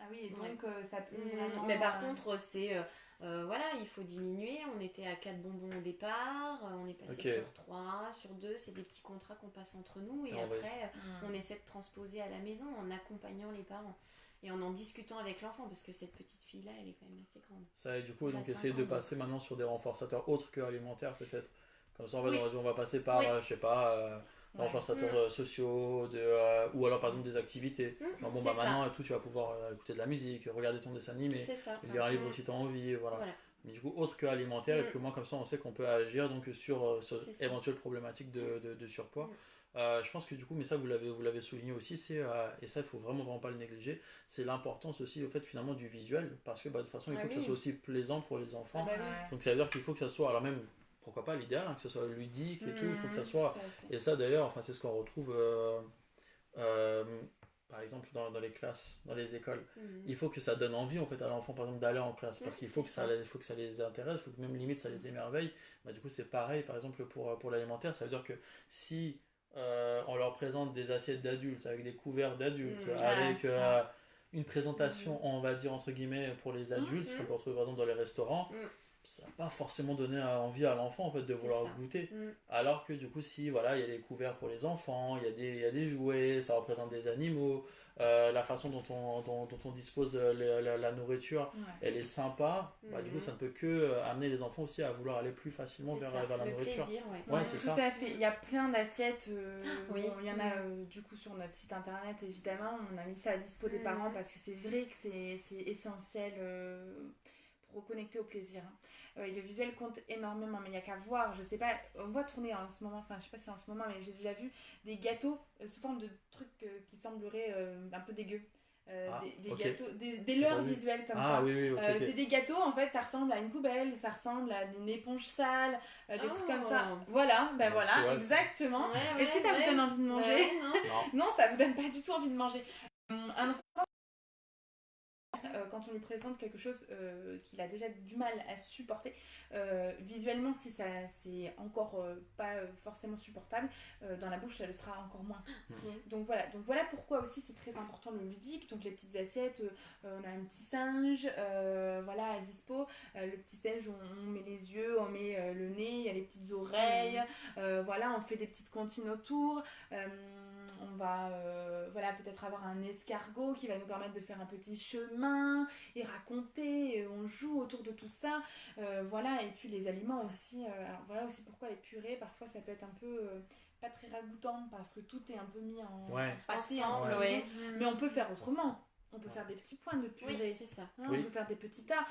Ah oui, et donc ça peut vraiment... Mais par contre, c'est... voilà, il faut diminuer. On était à 4 bonbons au départ, on est passé sur 3, sur 2. C'est des petits contrats qu'on passe entre nous. Et après, on essaie de transposer à la maison en accompagnant les parents. Et en discutant avec l'enfant, parce que cette petite fille-là, elle est quand même assez grande. Ça, et du coup, Elle a donc, 5 essayer de ans, passer maintenant sur des renforçateurs autres que alimentaires, peut-être. Comme ça, en fait, Oui. on va passer par, Oui. je sais pas... renforçateurs sociaux, ou alors par exemple des activités. Genre, bon, bah, C'est maintenant et tout, tu vas pouvoir écouter de la musique, regarder ton dessin animé, C'est ça. lire un livre si tu as envie, voilà. Mais du coup, autre que alimentaire, et que moi, comme ça, on sait qu'on peut agir donc, sur éventuelle problématique de surpoids. Je pense que du coup, mais ça vous l'avez souligné aussi, et ça il faut vraiment pas le négliger, c'est l'importance aussi au fait finalement du visuel, parce que bah, de toute façon il faut que ça soit aussi plaisant pour les enfants. Donc ça veut dire qu'il faut que ça soit, alors même pourquoi pas l'idéal, hein, que ça soit ludique et tout, il faut que ça soit, et ça d'ailleurs enfin c'est ce qu'on retrouve par exemple dans les classes, dans les écoles, il faut que ça donne envie en fait à l'enfant par exemple d'aller en classe, parce qu'il faut que ça les intéresse, il faut que même limite ça les émerveille. Bah, du coup c'est pareil par exemple pour l'alimentaire, ça veut dire que si on leur présente des assiettes d'adultes avec des couverts d'adultes, avec une présentation on va dire entre guillemets pour les adultes, comme on peut retrouver par exemple dans les restaurants, ça va pas forcément donner envie à l'enfant en fait de vouloir ça. goûter. Alors que du coup, si voilà, il y a des couverts pour les enfants, il y a des jouets, ça représente des animaux, la façon dont on dispose la nourriture, Ouais. elle est sympa, bah, du coup, ça ne peut que amener les enfants aussi à vouloir aller plus facilement C'est vers, ça, vers la le nourriture. plaisir, Ouais, c'est Tout ça. à fait. Il y a plein d'assiettes. Oui. Bon, il y en a du coup sur notre site internet, évidemment. On a mis ça à dispo des parents parce que c'est vrai que c'est essentiel pour reconnecter au plaisir. Hein. Et le visuel compte énormément, mais il n'y a qu'à voir. Je sais pas, on voit tourner en ce moment, enfin je sais pas si c'est en ce moment, mais j'ai déjà vu des gâteaux sous forme de trucs qui sembleraient un peu dégueux. Des ok. gâteaux, des leurres visuelles comme ça. Oui, oui, ok. C'est des gâteaux, en fait, ça ressemble à une poubelle, ça ressemble à une éponge sale, des trucs comme ça. Voilà, ben voilà, Ouais, exactement. Ouais, Est-ce que ça vous donne envie de manger? Ouais, non. Non. Non, ça vous donne pas du tout envie de manger. Un enfant, quand on lui présente quelque chose qu'il a déjà du mal à supporter, visuellement, si ça c'est encore pas forcément supportable, dans la bouche, ça le sera encore moins. Donc voilà pourquoi aussi c'est très important le ludique. Donc les petites assiettes, on a un petit singe, voilà, à dispo. Le petit singe, on met les yeux, on met le nez, il y a les petites oreilles, voilà, on fait des petites comptines autour. On va voilà, peut-être avoir un escargot qui va nous permettre de faire un petit chemin et raconter, on joue autour de tout ça, voilà. Et puis les aliments aussi, alors voilà aussi pourquoi les purées parfois ça peut être un peu pas très ragoûtant parce que tout est un peu mis en pâté Ensemble, entre ouais. mais on peut faire autrement. On peut faire des petits points de purée. Oui, c'est ça. Hein, on peut faire des petits tas.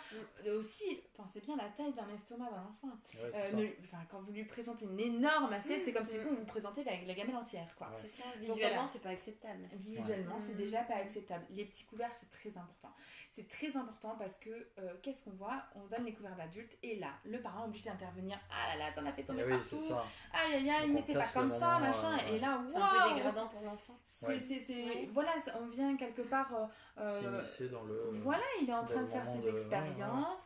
Aussi, pensez bien à la taille d'un estomac d'un enfant. Ouais, c'est ça. Quand vous lui présentez une énorme assiette, c'est comme si vous présentez la gamelle entière. Quoi. Ouais. C'est ça, Donc, visuellement, voilà. c'est pas acceptable. Visuellement, c'est déjà pas acceptable. Les petits couverts, c'est très important. C'est très important parce que qu'est-ce qu'on voit? On donne les couverts d'adultes et là, le parent est obligé d'intervenir. Ah là là, t'en as fait tomber Oui, partout. c'est ça. Aïe aïe aïe, Donc, mais on c'est pas casse comme le ça, moment, machin. Et là, C'est un peu waouh, dégradant pour l'enfant. voilà, on vient quelque part S'immiscer dans le. voilà, il est en dans train le de faire moment ses de- expériences.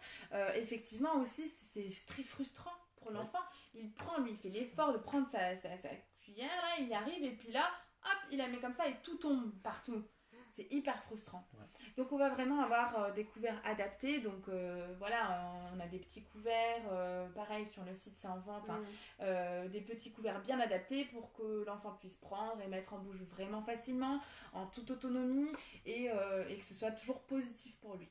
Effectivement aussi, c'est très frustrant pour l'enfant. Il prend, lui, il fait l'effort de prendre sa cuillère, là, il y arrive, et puis là, hop, il la met comme ça et tout tombe partout. C'est hyper frustrant. Ouais. Donc on va vraiment avoir des couverts adaptés. Donc voilà, on a des petits couverts, pareil sur le site c'est en vente, hein, des petits couverts bien adaptés pour que l'enfant puisse prendre et mettre en bouche vraiment facilement, en toute autonomie et que ce soit toujours positif pour lui.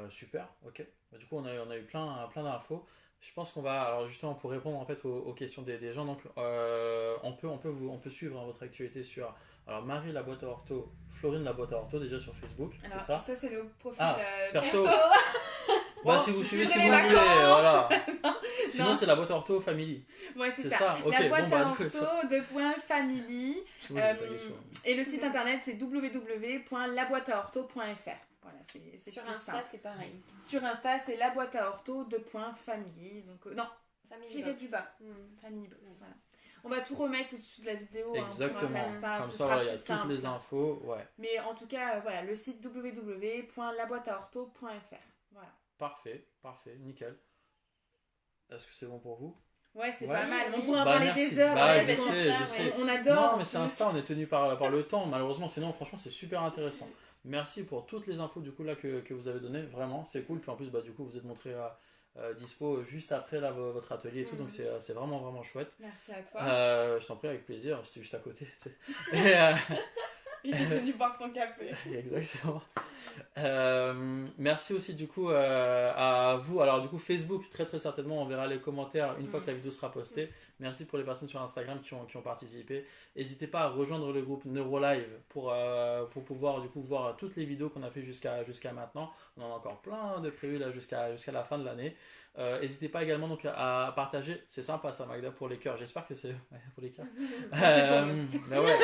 Super, ok. Du coup, on a eu plein d'infos. Je pense qu'on va, alors justement, pour répondre en fait aux questions des gens, donc on peut suivre votre actualité sur alors Marie la boîte à ortho, Florine la boîte à ortho déjà sur Facebook, Alors c'est ça. c'est nos profils Perso. perso. Bah si vous suivez, si les vous voulez, vacances. voilà. Sinon Non. c'est la boîte à ortho family. Ouais, C'est c'est ça, ok, La boîte bon, bah, à du coup, ortho ça- de point family. Si vous avez pas question. Et le site internet c'est www.laboîteaortho.fr. Voilà, c'est Sur plus Insta, simple. c'est pareil. Sur Insta, c'est la boîte à ortho de point family. Donc non, Family tiré box. du bas. Family box. Voilà. On va tout remettre au-dessus de la vidéo. Exactement. On pourra faire ça, Comme ce ça, sera voilà, il y a plus toutes simple. les infos, ouais. Mais en tout cas, voilà, le site www.laboîteaortho.fr. Voilà. Parfait, nickel. Est-ce que c'est bon pour vous? Ouais, c'est Ouais. pas mal. On Oui. pourrait en Bah, parler merci. des heures. Bah, ouais, je parce sais, qu'on- je sais. On adore. Non, mais c'est en Insta, plus. on est tenu par le temps, malheureusement, sinon franchement c'est super intéressant. Merci pour toutes les infos du coup là que vous avez données, vraiment c'est cool. Puis en plus bah du coup vous êtes montré dispo juste après là, votre atelier et tout, donc c'est vraiment chouette. Merci à toi. Je t'en prie, avec plaisir, c'était juste à côté. Et, Il est venu boire son café. exactement. Merci aussi du coup à vous. Alors du coup Facebook, très certainement on verra les commentaires une fois que la vidéo sera postée. Merci pour les personnes sur Instagram qui ont participé. N'hésitez pas à rejoindre le groupe NeuroLive pour pouvoir du coup voir toutes les vidéos qu'on a fait jusqu'à maintenant. On en a encore plein de prévues là jusqu'à la fin de l'année. N'hésitez pas également donc à partager. C'est sympa ça Magda pour les cœurs. J'espère que c'est ouais, pour les cœurs. Bah ouais.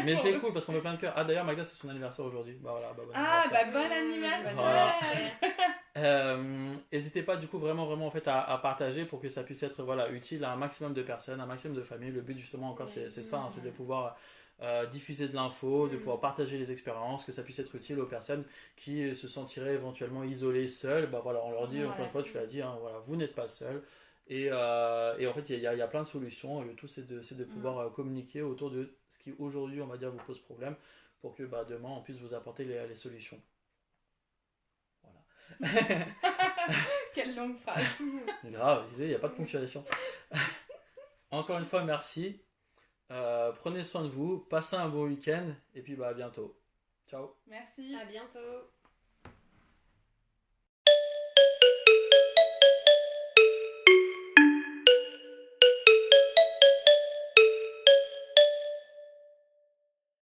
Mais c'est cool parce qu'on met plein de cœurs. Ah d'ailleurs Magda c'est son anniversaire aujourd'hui. Bah voilà. Bon anniversaire. Bon anniversaire. Voilà. N'hésitez pas du coup vraiment en fait à partager pour que ça puisse être voilà utile à un maximum de personnes, un maximum de familles. Le but justement encore c'est ça, hein, c'est de pouvoir diffuser de l'info, de pouvoir partager les expériences, que ça puisse être utile aux personnes qui se sentiraient éventuellement isolées seules. Bah voilà, on leur dit encore une fois, tu l'as dit, hein, voilà, vous n'êtes pas seuls. Et en fait il y a plein de solutions. Le tout c'est de pouvoir communiquer autour de ce qui aujourd'hui on va dire vous pose problème pour que bah, demain on puisse vous apporter les solutions. Quelle longue phrase. Grave, il n'y a pas de ponctuation. Encore une fois, merci. Prenez soin de vous, passez un bon week-end et puis à bientôt. Ciao. Merci. À bientôt.